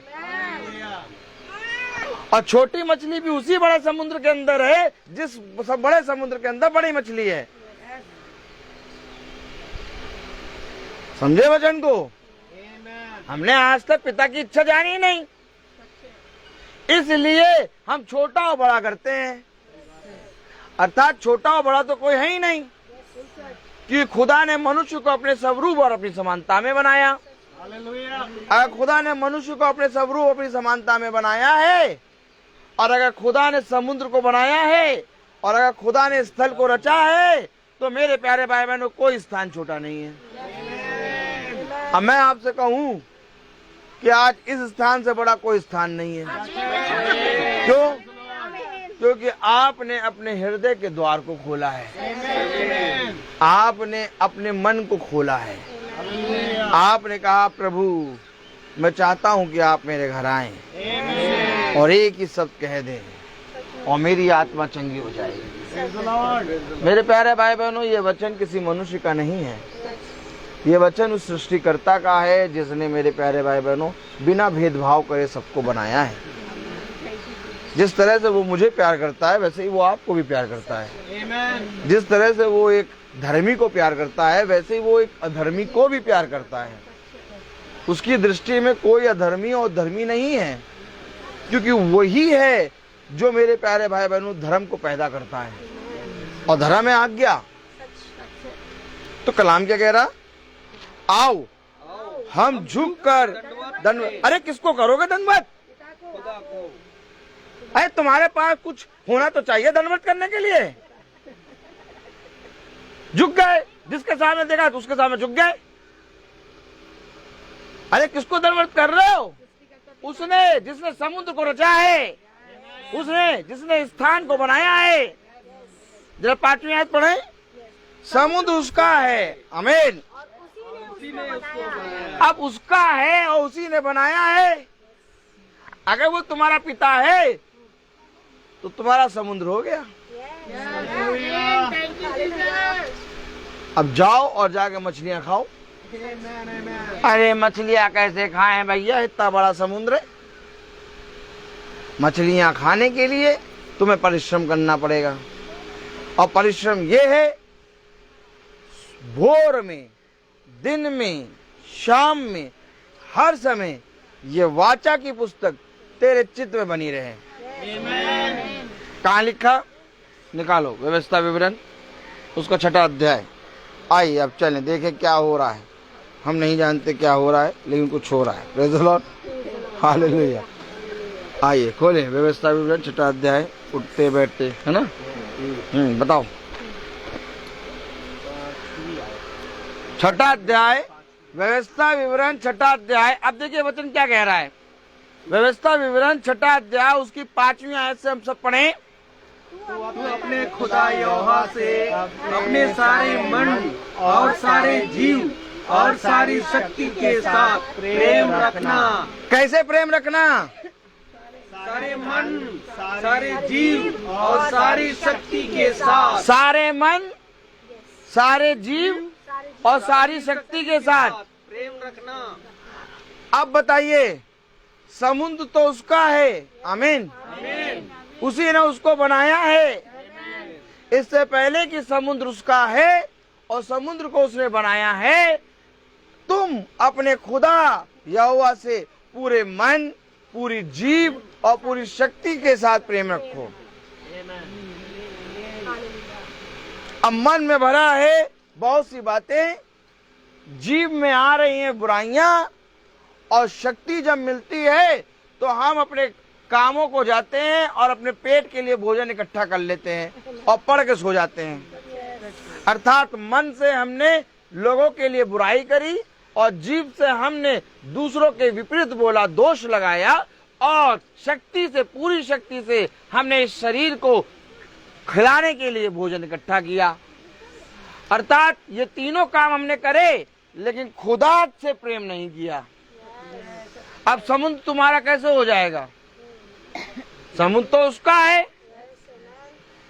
और छोटी मछली भी उसी बड़े समुद्र के अंदर है जिस बड़े समुद्र के अंदर बड़ी मछली है। समझे वचन को? हमने आज तक पिता की इच्छा जानी नहीं, इसलिए हम छोटा और बड़ा करते हैं। अर्थात छोटा और बड़ा तो कोई है ही नहीं, क्योंकि खुदा ने मनुष्य को अपने स्वरूप और अपनी समानता में बनाया। अगर खुदा ने मनुष्य को अपने स्वरूप अपनी समानता में बनाया है, और अगर खुदा ने समुद्र को बनाया है, और अगर खुदा ने स्थल को रचा है, तो मेरे प्यारे भाई बहनों कोई स्थान छोटा नहीं है। अब मैं आपसे कहूं कि आज इस स्थान से बड़ा कोई स्थान नहीं है। क्यों? क्योंकि आपने अपने हृदय के द्वार को खोला है, आपने अपने मन को खोला है। आपने कहा प्रभु मैं चाहता हूं कि आप मेरे घर आएं और एक ही शब्द कह दें और मेरी आत्मा चंगी हो जाएगी। मेरे प्यारे भाई बहनों, ये वचन किसी मनुष्य का नहीं है, ये वचन उस सृष्टिकर्ता का है जिसने मेरे प्यारे भाई बहनों बिना भेदभाव करे सबको बनाया है। जिस तरह से वो मुझे प्यार करता है वैसे ही वो आपको भी प्यार करता है। जिस तरह से वो एक धर्मी को प्यार करता है वैसे ही वो एक अधर्मी को भी प्यार करता है। उसकी दृष्टि में कोई अधर्मी और धर्मी नहीं है, क्योंकि वही है जो मेरे प्यारे भाई बहनों धर्म को पैदा करता है, और धर्म है आज्ञा। तो कलाम क्या कह रहा? आओ हम झुक कर दंडवत। अरे किसको करोगे दंडवत? अरे तुम्हारे पास कुछ होना तो चाहिए दंडवत करने के लिए। झुक गए, जिसके सामने देखा तो उसके सामने झुक गए। अरे किसको दंडवत कर रहे हो? उसने जिसने समुद्र को रचा है, उसने जिसने स्थान को बनाया है। जरा 5वीं आयत पढ़े। समुद्र उसका है, आमीन। अब उसका है और उसी ने बनाया है। अगर वो तुम्हारा पिता है तो तुम्हारा समुद्र हो गया। अब जाओ और जाके मछलियां खाओ। अरे मछलियां कैसे खाएं भैया, इतना बड़ा समुद्र है। मछलियां खाने के लिए तुम्हें परिश्रम करना पड़ेगा, और परिश्रम ये है भोर में, दिन में, शाम में, हर समय ये वाचा की पुस्तक तेरे चित्त में बनी रहे। कहाँ लिखा? निकालो व्यवस्था विवरण, उसका 6वां अध्याय। आइए अब चलें, देखें क्या हो रहा है। हम नहीं जानते क्या हो रहा है, लेकिन कुछ हो रहा है। Praise the Lord, hallelujah. आइए खोलें व्यवस्था विवरण 6वां अध्याय, उठते बैठते, है ना। बताओ 6वां अध्याय व्यवस्था विवरण 6वां अध्याय। अब देखिए वचन क्या कह रहा है। व्यवस्था विवरण 6वां अध्याय उसकी 5वीं आयत से हम सब पढ़ें। तू अपने खुदा यहोवा से अपने सारे मन और सारे जीव और सारी शक्ति के साथ प्रेम रखना। कैसे प्रेम रखना? सारे मन, सारे जीव और सारी शक्ति के साथ। सारे मन, सारे जीव और सारी शक्ति के साथ प्रेम रखना। अब बताइए, समुद्र तो उसका है, आमीन। उसी ने उसको बनाया है। इससे पहले कि समुद्र उसका है और समुद्र को उसने बनाया है, तुम अपने खुदा यहोवा से पूरे मन, पूरी जीव और पूरी शक्ति के साथ प्रेम रखो। अब मन में भरा है बहुत सी बातें, जीव में आ रही हैं बुराइयां, और शक्ति जब मिलती है तो हम अपने कामों को जाते हैं और अपने पेट के लिए भोजन इकट्ठा कर लेते हैं और पढ़ के सो जाते हैं। अर्थात मन से हमने लोगों के लिए बुराई करी, और जीव से हमने दूसरों के विपरीत बोला, दोष लगाया, और शक्ति से, पूरी शक्ति से हमने इस शरीर को खिलाने के लिए भोजन इकट्ठा किया। अर्थात ये तीनों काम हमने करे, लेकिन खुदा से प्रेम नहीं किया। अब समुद्र तुम्हारा कैसे हो जाएगा? समुद्र तो उसका है,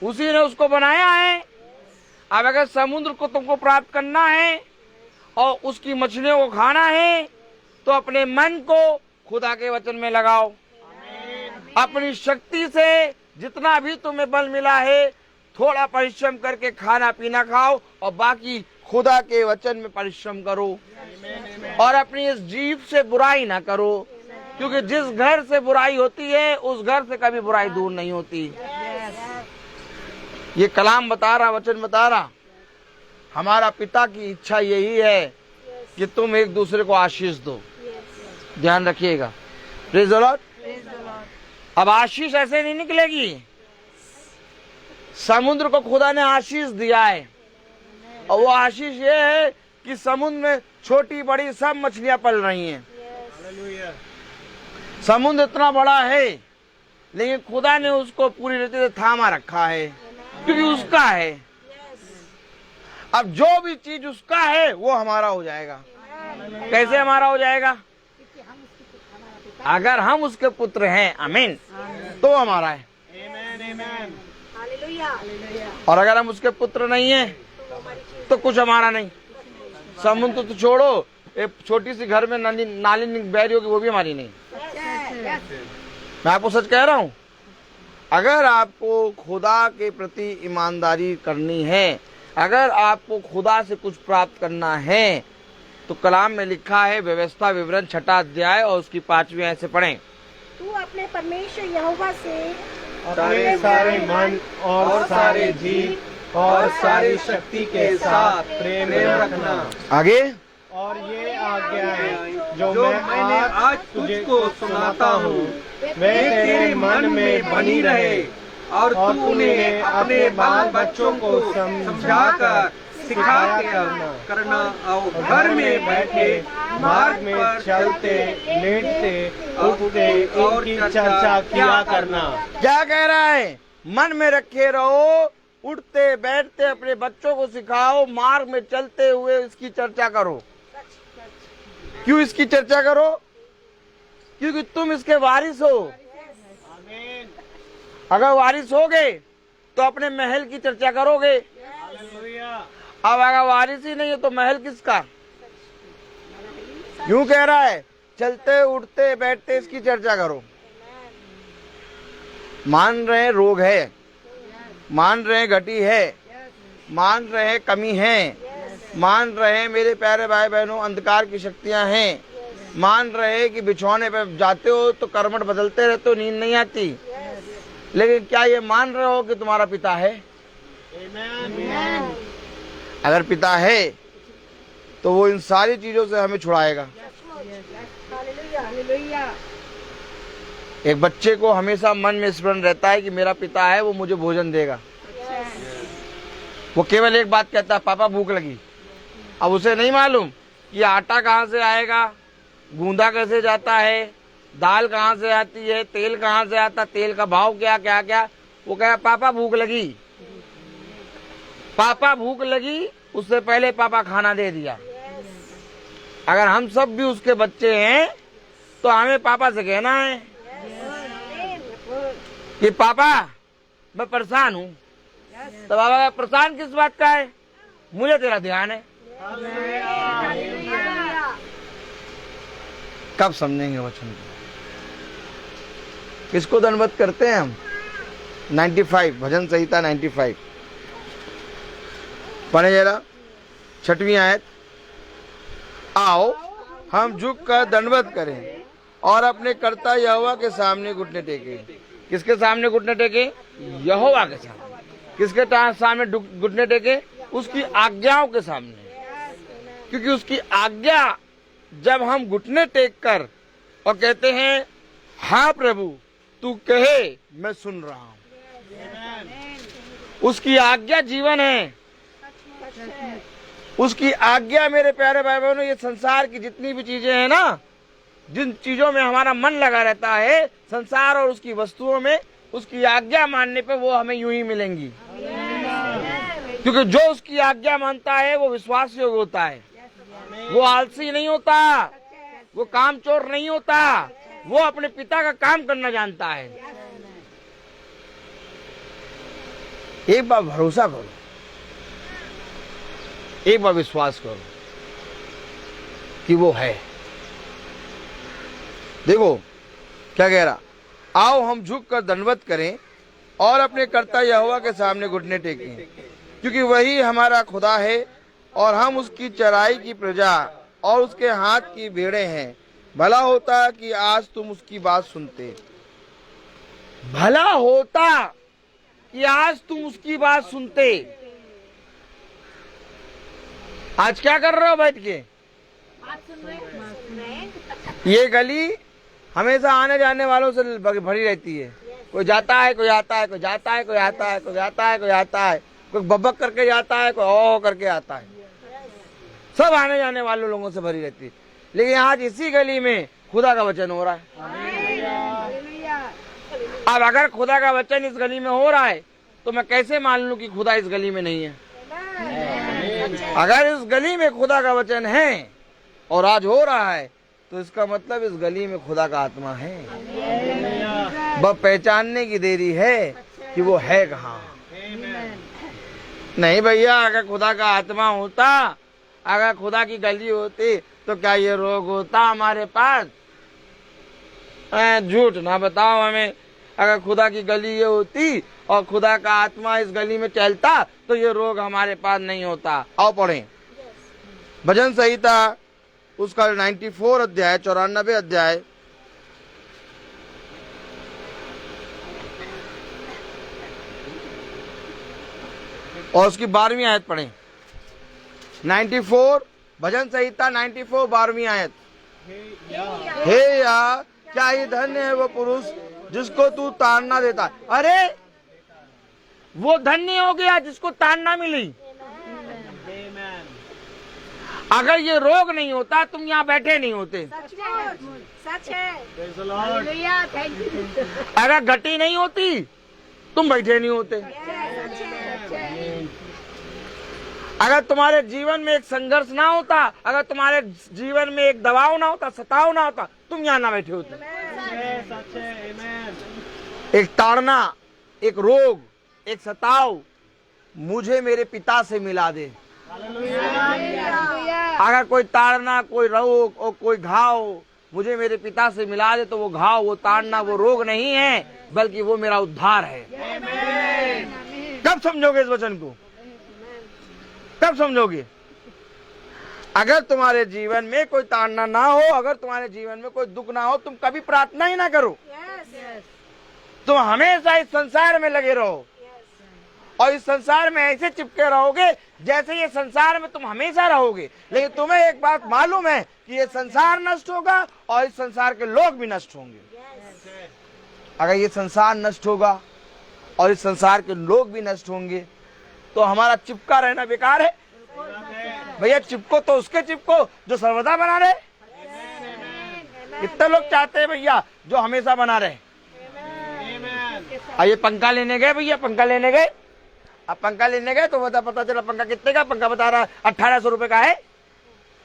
उसी ने उसको बनाया है। अब अगर समुद्र को तुमको प्राप्त करना है और उसकी मछलियों को खाना है, तो अपने मन को खुदा के वचन में लगाओ। अपनी शक्ति से जितना भी तुम्हें बल मिला है, थोड़ा परिश्रम करके खाना पीना खाओ, और बाकी खुदा के वचन में परिश्रम करो। और अपनी इस जीव से बुराई ना करो, क्योंकि जिस घर से बुराई होती है उस घर से कभी बुराई दूर नहीं होती। ये कलाम बता रहा, वचन बता रहा, हमारा पिता की इच्छा यही है कि तुम एक दूसरे को आशीष दो। ध्यान रखिएगा। Praise the Lord. अब आशीष ऐसे नहीं निकलेगी। समुद्र को खुदा ने आशीष दिया है, और वो आशीष ये है कि समुद्र में छोटी बड़ी सब मछलियां पल रही हैं। समुद्र इतना बड़ा है, लेकिन खुदा ने उसको पूरी रीति से थामा रखा है, क्योंकि उसका है। अब जो भी चीज उसका है वो हमारा हो जाएगा। कैसे हमारा हो जाएगा? अगर हम उसके पुत्र हैं, आमीन, तो हमारा है। और अगर हम उसके पुत्र नहीं हैं, तो कुछ हमारा नहीं। समुद्र तो छोड़ो, एक छोटी सी घर में नाली बह रही होगी, वो भी हमारी नहीं। मैं आपको सच कह रहा हूं, अगर आपको खुदा के प्रति ईमानदारी करनी है, अगर आपको खुदा से कुछ प्राप्त करना है, तो कलाम में लिखा है, व्यवस्था विवरण 6वां अध्याय और उसकी 5वीं आयत से पढ़ें। तू अपने परमेश्वर यहोवा से अपने सारे मन और सारे जीव और सारी शक्ति के साथ प्रेम रखना। आगे, और ये आज्ञाएं जो मैंने आज तुझको सुनाता हूँ, वे तेरे मन में बनी रहे, और तूने अपने बाल बच्चों को समझाकर सिखा करना, और घर में बैठे, मार्ग में चलते, लेटते, उठते, इनकी चर्चा किया करना। क्या कह रहा है? मन में रखे रहो, उठते बैठते अपने बच्चों को सिखाओ, मार्ग में चलते हुए इसकी चर्चा करो। क्यों इसकी चर्चा करो? क्योंकि तुम इसके वारिस हो। अगर वारिस होगे तो अपने महल की चर्चा करोगे, अब अगर वारिस ही नहीं है तो महल किसका? क्यों कह रहा है चलते उठते बैठते इसकी चर्चा करो। मान रहे हैं रोग है, मान रहे हैं घटी है, मान रहे हैं कमी है, मान रहे हैं मेरे प्यारे भाई बहनों अंधकार की शक्तियां हैं, मान रहे हैं कि बिछौने पे जाते हो तो करवट बदलते रहते हो, नींद नहीं आती, लेकिन क्या ये मान रहे हो कि तुम्हारा पिता है? अगर पिता है तो वो इन सारी चीजों से हमें छुड़ाएगा। एक बच्चे को हमेशा मन में स्मरण रहता है कि मेरा पिता है, वो मुझे भोजन देगा। वो केवल एक बात कहता है, पापा भूख लगी। अब उसे नहीं मालूम कि आटा कहाँ से आएगा, गूंदा कैसे जाता है, दाल कहाँ से आती है, तेल कहाँ से आता, तेल का भाव क्या क्या क्या। वो कहे पापा भूख लगी, पापा भूख लगी, उससे पहले पापा खाना दे दिया। अगर हम सब भी उसके बच्चे हैं तो हमें पापा से कहना है कि पापा मैं परेशान हूँ। तो बाबा परेशान किस बात का है? मुझे तेरा ध्यान है। कब समझेंगे वचन को? किसको दंडवत करते हैं हम? 95 भजन संहिता 95 पढ़े जरा 6वीं आयत। आओ हम झुक कर दंडवत करें और अपने कर्ता यहोवा के सामने घुटने टेके। किसके सामने घुटने टेके? यहोवा के सामने। किसके सामने घुटने टेके? उसकी आज्ञाओं के सामने। क्योंकि उसकी आज्ञा जब हम घुटने टेक कर और कहते हैं हाँ प्रभु तू कहे मैं सुन रहा हूँ, उसकी आज्ञा जीवन है। उसकी आज्ञा मेरे प्यारे भाई बहनों, ये संसार की जितनी भी चीजें हैं ना, जिन चीजों में हमारा मन लगा रहता है संसार और उसकी वस्तुओं में, उसकी आज्ञा मानने पे वो हमें यूं ही मिलेंगी। क्योंकि जो उसकी आज्ञा मानता है वो विश्वास योग्य होता है, वो आलसी नहीं होता, वो कामचोर नहीं होता, वो अपने पिता का काम करना जानता है। एक बार भरोसा करो, एक बार विश्वास करो कि वो है। देखो क्या कह रहा, आओ हम झुक कर दंडवत करें और अपने कर्ता यहोवा के सामने घुटने टेकें, क्योंकि वही हमारा खुदा है और हम उसकी चराई की प्रजा और उसके हाथ की भेड़ें हैं। भला होता कि आज तुम उसकी बात सुनते। भला होता कि आज तुम उसकी बात सुनते। आज क्या कर रहे हो बैठ के? ये गली हमेशा आने जाने वालों से भरी रहती है। कोई जाता है, कोई आता है, कोई जाता है, कोई आता है, कोई जाता है, कोई आता है, कोई बब्बक करके जाता है, कोई ओ करके आता है। सब आने जाने वाले लोगों से भरी रहती है। लेकिन आज इसी गली में खुदा का वचन हो रहा है। अब अगर खुदा का वचन इस गली में हो रहा है तो मैं कैसे मान लूं कि खुदा इस गली में नहीं है? अगर इस गली में खुदा का वचन है और आज हो रहा है तो इसका मतलब इस गली में खुदा का आत्मा है। बस पहचानने की देरी है कि वो है कहाँ। नहीं भैया, अगर खुदा का आत्मा होता, अगर खुदा की गली होती तो क्या ये रोग होता हमारे पास? झूठ ना बताओ हमें। अगर खुदा की गली ये होती और खुदा का आत्मा इस गली में चलता तो ये रोग हमारे पास नहीं होता। आओ पढ़ें भजन संहिता उसका 94 अध्याय 94 अध्याय और उसकी 12वीं आयत पढ़ें। 94 भजन संहिता 94 12वीं आयत। हे या क्या ये धन्य है वो पुरुष जिसको तू ताड़ना देता है। अरे वो धन्य हो गया जिसको ताड़ना मिली। अगर ये रोग नहीं होता तुम यहाँ बैठे नहीं होते। सच है। अगर घटी नहीं होती तुम बैठे नहीं होते। अगर तुम्हारे जीवन में एक संघर्ष ना होता, अगर तुम्हारे जीवन में एक दबाव ना होता, सताव ना होता, तुम यहाँ ना बैठे होते। एक ताड़ना, एक रोग, एक सताव मुझे मेरे पिता से मिला दे। अगर कोई ताड़ना, कोई रोग और कोई घाव मुझे मेरे पिता से मिला दे तो वो घाव, वो ताड़ना, वो रोग नहीं है, बल्कि वो मेरा उद्धार है। कब समझोगे इस वचन को? कब समझोगे? अगर तुम्हारे जीवन में कोई ताड़ना ना हो, अगर तुम्हारे जीवन में कोई दुख ना हो, तुम कभी प्रार्थना ही ना करो। तुम हमेशा इस संसार में लगे रहो और इस संसार में ऐसे चिपके रहोगे जैसे ये संसार में तुम हमेशा रहोगे। लेकिन तुम्हें एक बात मालूम है कि ये संसार नष्ट होगा और इस संसार के लोग भी नष्ट होंगे। अगर ये संसार नष्ट होगा और इस संसार के लोग भी नष्ट होंगे तो हमारा चिपका रहना बेकार है। भैया चिपको तो उसके चिपको जो सर्वदा बना रहे। कितने लोग चाहते हैं भैया जो हमेशा बना रहे। ये पंखा लेने गए भैया, पंखा लेने गए। अब पंखा लेने गए तो पता चला पंखा कितने का, पंखा बता रहा 1800 रुपए का है।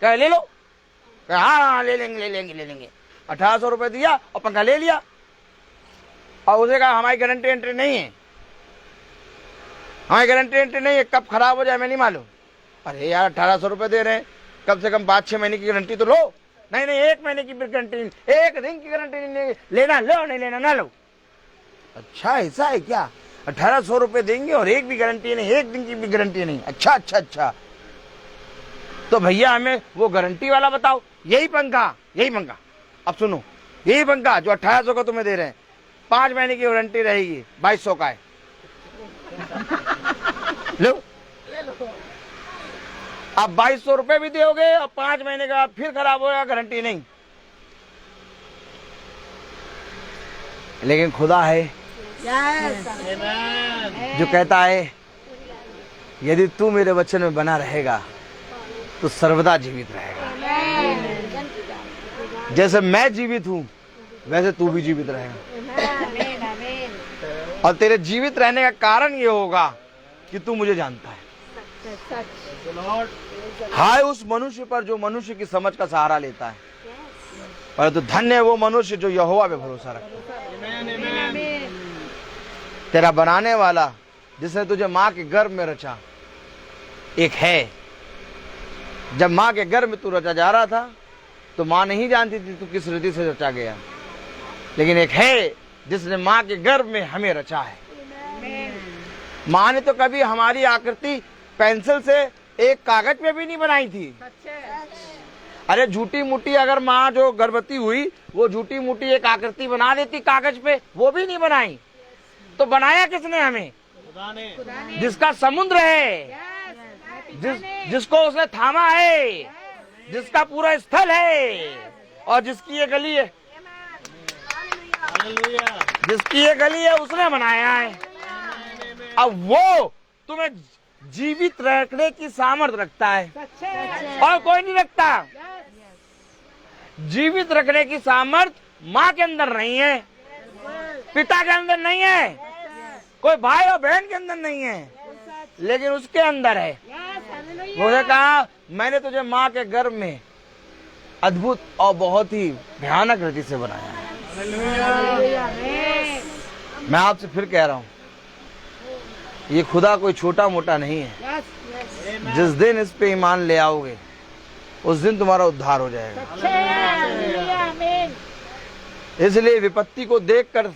कह ले लो, हाँ ले लेंगे। 1800 रुपए दिया और पंखा ले लिया और उसे कहा हमारी गारंटी एंट्री नहीं है, हमारी गारंटी एंट्री नहीं है, कब खराब हो जाए मैं नहीं मालूम। अरे यार 1800 रुपए दे रहे हैं, कम से कम 5-6 महीने की गारंटी तो लो। नहीं 1 महीने की गारंटी, 1 दिन की गारंटी नहीं, लेना लो, नहीं लेना ना लो। अच्छा ऐसा है क्या? 1800 रुपए देंगे और 1 भी गारंटी नहीं, 1 दिन की भी गारंटी नहीं। अच्छा तो भैया हमें वो गारंटी वाला बताओ। यही पंखा अब सुनो, यही पंखा जो 1800 का तुम्हें दे रहे हैं, 5 महीने की गारंटी रहेगी, 2200 का है। लो अब 2200 रुपए भी दोगे और 5 महीने का फिर खराब होगा, गारंटी नहीं। लेकिन खुदा है जो कहता है यदि तू मेरे वचन में बना रहेगा तो सर्वदा जीवित रहेगा। जैसे मैं जीवित हूं वैसे तू भी जीवित रहेगा। और तेरे जीवित रहने का कारण ये होगा कि तू मुझे जानता है। हाय उस मनुष्य पर जो मनुष्य की समझ का सहारा लेता है, परंतु धन्य है वो मनुष्य जो यहोवा पे भरोसा रखता है। तेरा बनाने वाला जिसने तुझे माँ के गर्भ में रचा एक है। जब माँ के गर्भ में तू रचा जा रहा था तो माँ नहीं जानती थी तू किस रीति से रचा गया, लेकिन एक है जिसने माँ के गर्भ में हमें रचा है। माँ ने तो कभी हमारी आकृति पेंसिल से एक कागज पे भी नहीं बनाई थी। अरे झूठी मूठी अगर माँ जो गर्भवती हुई वो झूठी मूठी एक आकृति बना देती कागज पे, वो भी नहीं बनाई। तो बनाया किसने हमें? जिसका समुद्र है, जिसको उसने थामा है, जिसका पूरा स्थल है और जिसकी ये गली है, उसने बनाया है। अब वो तुम्हें जीवित रखने की सामर्थ्य रखता है और कोई नहीं रखता। जीवित रखने की सामर्थ्य माँ के अंदर नहीं है, पिता के अंदर नहीं है, कोई भाई और बहन के अंदर नहीं है, लेकिन उसके अंदर है। उसने कहा मैंने तुझे माँ के गर्भ में अद्भुत और बहुत ही भयानक रीति से बनाया है। मैं आपसे फिर कह रहा हूँ ये खुदा कोई छोटा मोटा नहीं है। जिस दिन इस पे ईमान ले आओगे उस दिन तुम्हारा उद्धार हो जाएगा। इसलिए विपत्ति को देखकर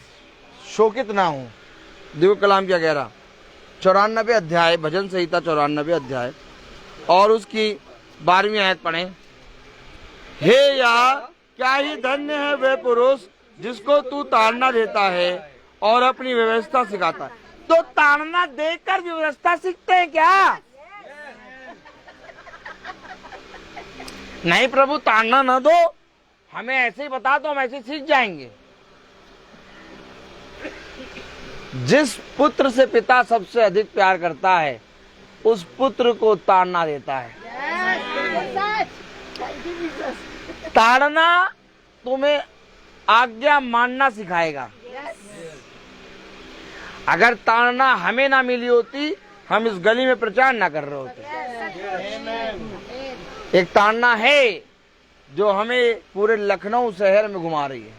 शोकित ना हो। देखो कलाम क्या कह रहा, 94 अध्याय भजन संहिता 94 अध्याय और उसकी 12वीं आयत पढ़े। हे या क्या ही धन्य है वे पुरुष जिसको तू ताड़ना देता है और अपनी व्यवस्था सिखाता है। तो ताड़ना देकर व्यवस्था सीखते हैं क्या? नहीं प्रभु ताड़ना न दो, हमें ऐसे ही बता दो, हम ऐसे सीख जाएंगे। जिस पुत्र से पिता सबसे अधिक प्यार करता है उस पुत्र को ताड़ना देता है। ताड़ना तुम्हें आज्ञा मानना सिखाएगा। अगर ताड़ना हमें ना मिली होती हम इस गली में प्रचार ना कर रहे होते। एक ताड़ना है जो हमें पूरे लखनऊ शहर में घुमा रही है।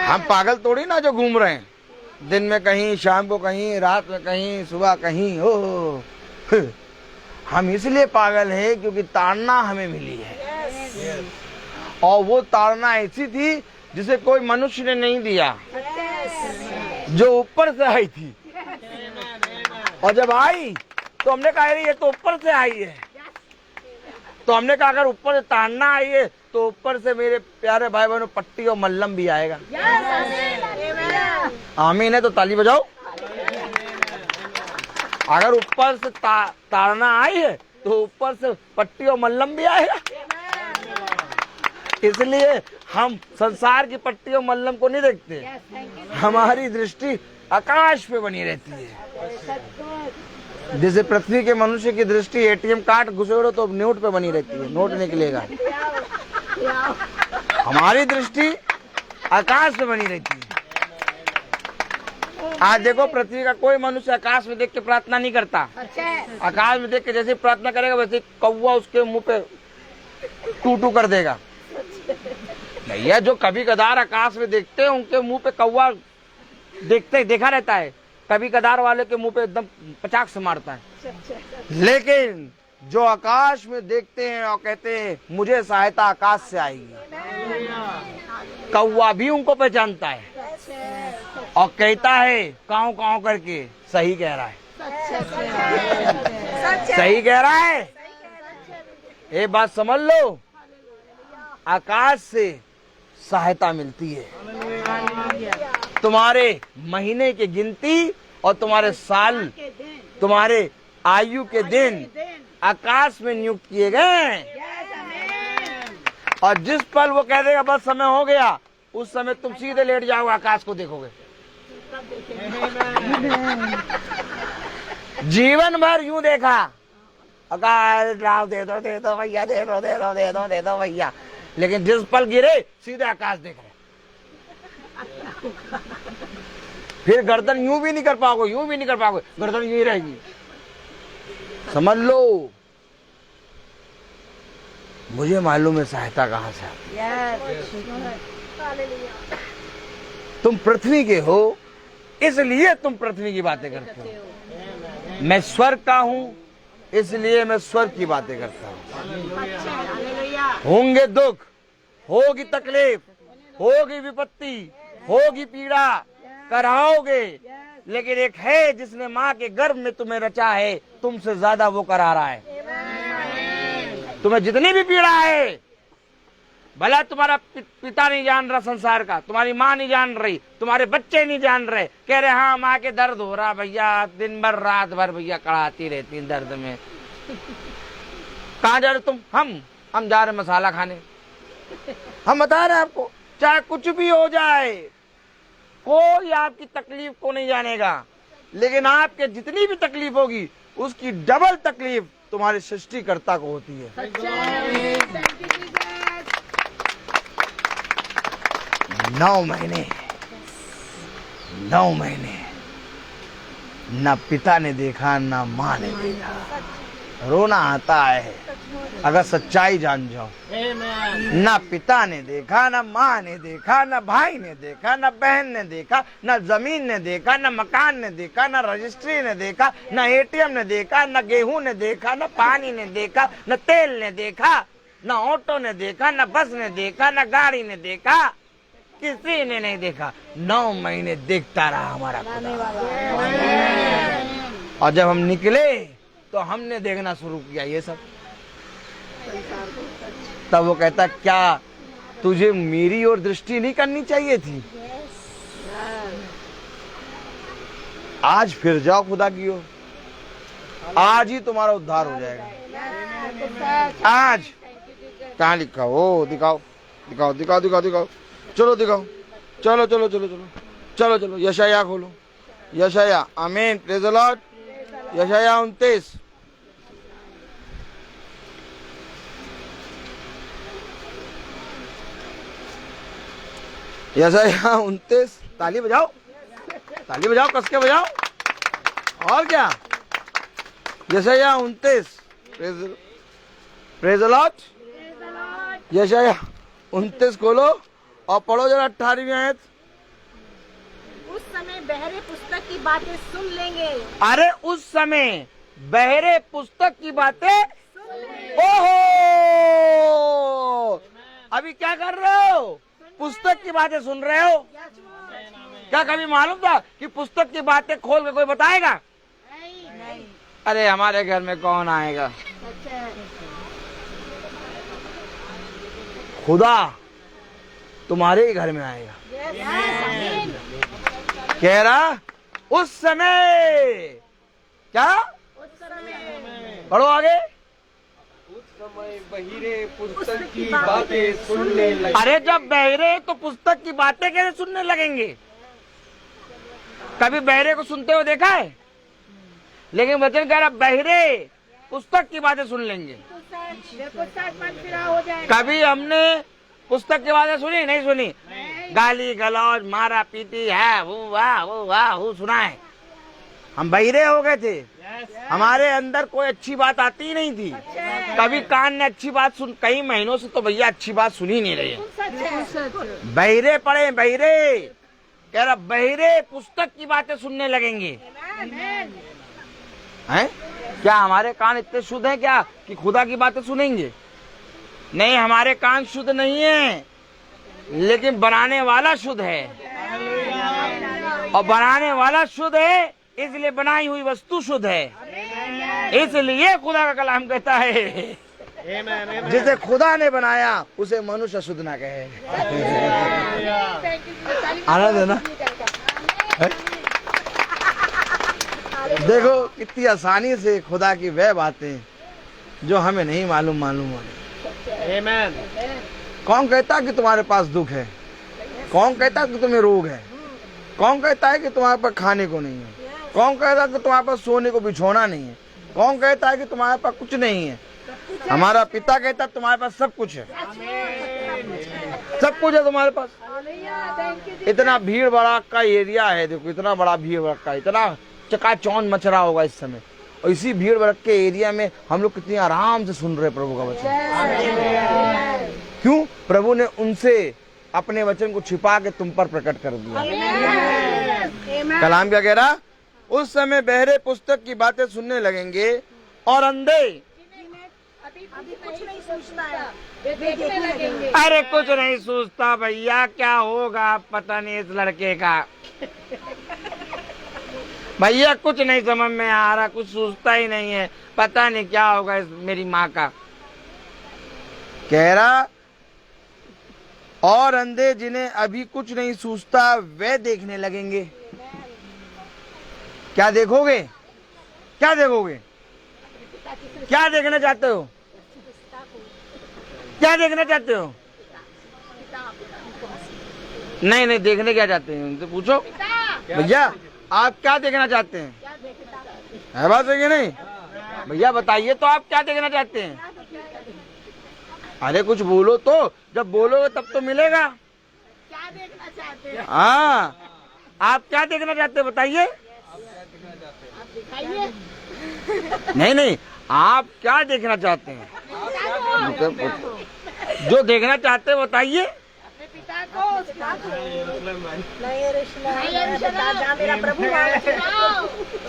हम पागल थोड़ी ना जो घूम रहे हैं, दिन में कहीं, शाम को कहीं, रात में कहीं, सुबह कहीं। हम इसलिए पागल हैं क्योंकि ताड़ना हमें मिली है, और वो ताड़ना ऐसी थी जिसे कोई मनुष्य ने नहीं दिया, जो ऊपर से आई थी। और जब आई तो हमने कहा ये तो ऊपर से आई है, तो हमने कहा अगर ऊपर से ताड़ना आई है तो ऊपर से मेरे प्यारे भाई बहनों पट्टी और मल्लम भी आएगा। आमीन है तो ताली बजाओ। अगर ऊपर से ताड़ना आई है तो ऊपर से पट्टी और मल्लम भी आएगा। इसलिए हम संसार की पट्टी और मल्लम को नहीं देखते, हमारी दृष्टि आकाश पे बनी रहती है। जैसे पृथ्वी के मनुष्य की दृष्टि एटीएम कार्ड घुसेड़ो तो नोट पे बनी रहती है, नोट निकलेगा। हमारी दृष्टि आकाश पे बनी रहती है। आज देखो पृथ्वी का कोई मनुष्य आकाश में देख के प्रार्थना नहीं करता। आकाश में देख के जैसे प्रार्थना करेगा वैसे कौवा उसके मुंह पे टू कर देगा। भैया जो कभी कदार आकाश में देखते हैं उनके मुंह पे कौवा देखा रहता है, कभी कदार वाले के मुंह पे एकदम पचाक से मारता है। लेकिन जो आकाश में देखते हैं और कहते हैं मुझे सहायता आकाश से आएगी, कौवा भी उनको पहचानता है और कहता है काऊ काऊ करके सही कह रहा है, सही कह रहा है। ये बात समझ लो, आकाश से सहायता मिलती है। तुम्हारे महीने की गिनती और तुम्हारे साल, तुम्हारे आयु के दिन आकाश में नियुक्त किए गए। और जिस पल वो कह देगा बस समय हो गया, उस समय तुम सीधे लेट जाओगे, आकाश को देखोगे। जीवन भर यूं देखा, आकाश दे दो भैया, दे दो भैया, लेकिन जिस पल गिरे सीधे आकाश देख रहे। फिर गर्दन यूं भी नहीं कर पाओगे, यूं भी नहीं कर पाओगे, गर्दन यूं ही रहेगी। समझ लो, मुझे मालूम है सहायता कहां से आती। तुम पृथ्वी के हो, इसलिए तुम पृथ्वी की बातें करते हो। मैं स्वर्ग का हूं, इसलिए मैं स्वर्ग की बातें करता हूं। होंगे दुख, होगी तकलीफ, होगी विपत्ति, होगी पीड़ा, कराओगे, लेकिन एक है जिसने माँ के गर्भ में तुम्हें रचा है, तुमसे ज्यादा वो करा रहा है। तुम्हें जितनी भी पीड़ा है, भला तुम्हारा पिता नहीं जान रहा संसार का, तुम्हारी माँ नहीं जान रही, तुम्हारे बच्चे नहीं जान रहे, कह रहे हाँ माँ के दर्द हो रहा भैया, दिन भर रात भर भैया कड़ाती रहती दर्द में। कहाँ जा रहे तुम? हम जा रहे मसाला खाने। हम बता रहे हैं आपको, चाहे कुछ भी हो जाए, कोई आपकी तकलीफ को नहीं जानेगा, लेकिन आपके जितनी भी तकलीफ होगी उसकी डबल तकलीफ तुम्हारे सृष्टिकर्ता को होती है। 9 महीने न पिता ने देखा न माँ ने देखा। रोना आता है अगर सच्चाई जान जाओ। न पिता ने देखा, न माँ ने देखा, न भाई ने देखा, न बहन ने देखा, न जमीन ने देखा, न मकान ने देखा, न रजिस्ट्री ने देखा, न एटीएम ने देखा, न गेहूं ने देखा, न पानी ने देखा, न तेल ने देखा, न ऑटो ने देखा, न बस ने देखा, न गाड़ी ने देखा, किसी ने नहीं देखा। 9 महीने देखता रहा हमारा खुदा। और जब हम निकले तो हमने देखना शुरू किया ये सब। तब वो कहता क्या तुझे मेरी ओर दृष्टि नहीं करनी चाहिए थी? आज फिर जाओ खुदा की ओर, आज ही तुम्हारा उद्धार हो जाएगा। आज कहाँ लिखा हो? दिखाओ दिखाओ दिखाओ दिखाओ दिखाओ, चलो दिखाओ, चलो चलो चलो चलो चलो चलो। यशाया खोलो, यशाया। आमीन, प्रेज द लॉर्ड। यशाया 29। यशाया 29। ताली बजाओ, ताली बजाओ, कस के बजाओ। और क्या? यशाया 29। Praise the Lord. यशाया 29 खोलो और पढ़ो जरा 18वीं आयत। उस समय बहरे पुस्तक की बातें सुन लेंगे। अरे उस समय बहरे पुस्तक की बातें ओहो, अभी क्या कर रहे हो? पुस्तक की बातें सुन रहे हो। क्या कभी मालूम था कि पुस्तक की बातें खोल के कोई बताएगा? नहीं। अरे हमारे घर में कौन आएगा? खुदा तुम्हारे ही घर में आएगा। कह रहा उस समय, क्या पढ़ो आगे। उस समय बहिरे पुस्तक की बातें सुनने लगे। अरे जब बहरे तो पुस्तक की बातें कैसे सुनने लगेंगे? कभी बहरे को सुनते हुए देखा है? लेकिन वचन कह रहा बहरे पुस्तक की बातें सुन लेंगे। कभी हमने पुस्तक की बातें सुनी? नहीं सुनी। गाली गलौज मारा पीटी है वो सुना है। हम बहिरे हो गए थे। हमारे अंदर कोई अच्छी बात आती ही नहीं थी। कभी कान ने अच्छी बात सुन, कई महीनों से तो भैया अच्छी बात सुनी नहीं रही है। बहिरे पड़े, बहिरे कह रहा बहिरे पुस्तक की बातें सुनने लगेंगे। हैं? क्या हमारे कान इतने शुद्ध हैं क्या कि खुदा की बातें सुनेंगे? नहीं, हमारे कान शुद्ध नहीं है, लेकिन बनाने वाला शुद्ध है। और बनाने वाला शुद्ध है, इसलिए बनाई हुई वस्तु शुद्ध है। इसलिए खुदा का कलाम कहता है जिसे खुदा ने बनाया उसे मनुष्य शुद्ध ना कहे। आनंद है ना? देखो कितनी आसानी से खुदा की वह बातें जो हमें नहीं मालूम होती। कौन कहता कि तुम्हारे पास दुख है? कौन कहता कि तुम्हें रोग है? कौन कहता है कि तुम्हारे पास खाने को नहीं है? कौन कहता है कि तुम्हारे पास सोने को बिछोना नहीं है? कौन कहता है कि तुम्हारे पास कुछ नहीं है? हमारा पिता कहता है तुम्हारे पास सब कुछ है। सब कुछ है तुम्हारे पास। इतना भीड़ भड़का एरिया है, देखो इतना बड़ा भीड़ भड़का, इतना चकाचौंध मच रहा होगा इस समय। और इसी भीड़ भड़के एरिया में हम लोग कितनी आराम से सुन रहे प्रभु का वचन। क्यों? प्रभु ने उनसे अपने वचन को छिपा के तुम पर प्रकट कर दिया। कलाम क्या कह रहा? उस समय बहरे पुस्तक की बातें सुनने लगेंगे और अंधे अरे कुछ नहीं सोचता भैया, क्या होगा पता नहीं इस लड़के का। भैया कुछ नहीं समझ में आ रहा, कुछ सोचता ही नहीं है, पता नहीं क्या होगा इस मेरी माँ का। कह रहा और अंधे जिन्हें अभी कुछ नहीं सूझता वे देखने लगेंगे। क्या देखोगे? क्या देखोगे? क्या देखना चाहते हो? क्या देखना चाहते हो? नहीं नहीं, देखने क्या चाहते हैं उनसे पूछो। भैया आप क्या देखना चाहते हैं? है बात है कि नहीं? भैया बताइए तो आप क्या देखना चाहते हैं? अरे कुछ बोलो तो, जब बोलोगे तब तो मिलेगा। क्या देखना चाहते हैं? हाँ, आप क्या देखना चाहते हैं बताइए। नहीं नहीं, आप क्या देखना चाहते हैं? जो देखना चाहते हैं बताइए।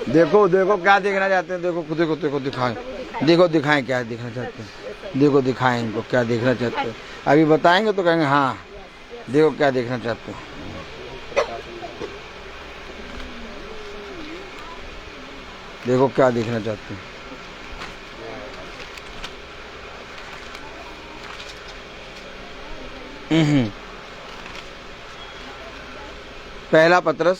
देखो देखो क्या देखना चाहते हैं, देखो देखो देखो दिखाएं, देखो दिखाएं क्या देखना चाहते हैं, देखो दिखाएं इनको क्या देखना चाहते हैं। अभी बताएंगे तो कहेंगे हाँ देखो क्या देखना चाहते हैं। देखो क्या देखना चाहते हैं। पहला पत्रस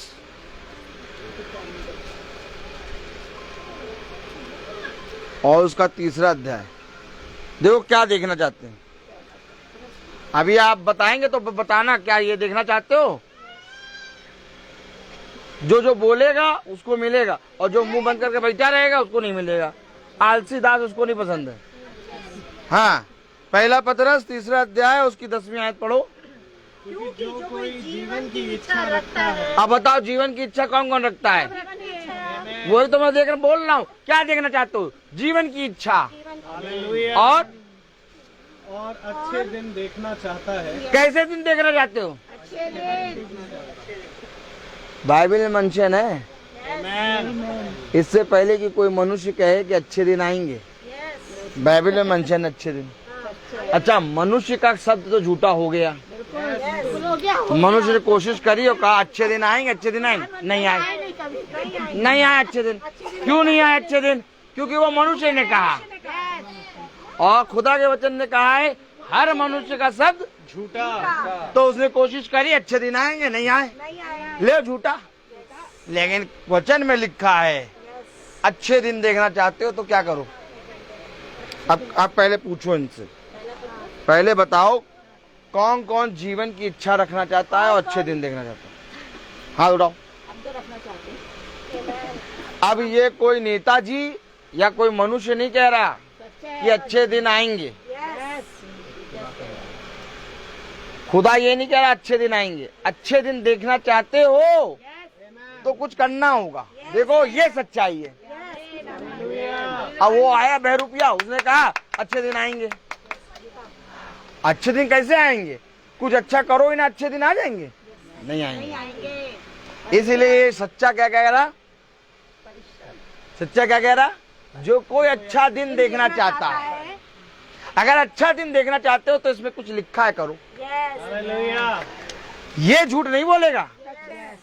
और उसका 3रा अध्याय। देखो क्या देखना चाहते हैं। अभी आप बताएंगे तो बताना क्या ये देखना चाहते हो। जो जो बोलेगा उसको मिलेगा और जो मुंह बंद करके बैठा रहेगा उसको नहीं मिलेगा। आलसी दास उसको नहीं पसंद है। हाँ, पहला पत्रस 3रा अध्याय उसकी 10वीं आयत पढ़ो। क्योंकि जो कोई जीवन की इच्छा रखता है। अब बताओ जीवन की इच्छा कौन कौन रखता है? वही तो मैं देखकर बोल रहा हूँ। क्या देखना चाहते हो? जीवन की इच्छा और अच्छे दिन देखना चाहता है। कैसे दिन देखना चाहते हो? बाइबल में मेंशन है इससे पहले कि कोई मनुष्य कहे कि अच्छे दिन आएंगे, बाइबल में मेंशन अच्छे दिन। अच्छा, मनुष्य का शब्द तो झूठा हो गया। मनुष्य ने कोशिश करी और कहा अच्छे दिन आएंगे, अच्छे दिन आएंगे, नहीं आए, नहीं आए अच्छे दिन। क्यों नहीं आए अच्छे दिन? क्योंकि वो मनुष्य ने कहा, और खुदा के वचन ने कहा है हर मनुष्य का शब्द झूठा। तो उसने कोशिश करी अच्छे दिन आएंगे, नहीं आए, ले झूठा। लेकिन वचन में लिखा है अच्छे दिन देखना चाहते हो तो क्या करो? अब आप पहले पूछो इनसे, पहले बताओ कौन कौन जीवन की इच्छा रखना चाहता है और अच्छे दिन देखना चाहता है? हाथ उठाओ। अब ये कोई नेताजी या कोई मनुष्य नहीं कह रहा कि अच्छे दिन आएंगे। खुदा ये नहीं कह रहा अच्छे दिन आएंगे। अच्छे दिन देखना चाहते हो तो कुछ करना होगा। देखो ये सच्चाई है। अब वो आया बहरूपिया, उसने कहा अच्छे दिन आएंगे। अच्छे दिन कैसे आएंगे? कुछ अच्छा करो ही ना, अच्छे दिन आ जाएंगे? नहीं आएंगे। इसलिए सच्चा क्या कह रहा? सच्चा क्या कह रहा? जो कोई अच्छा दिन देखना चाहता है, अगर अच्छा दिन देखना चाहते हो तो इसमें कुछ लिखा है करो। ये झूठ नहीं बोलेगा।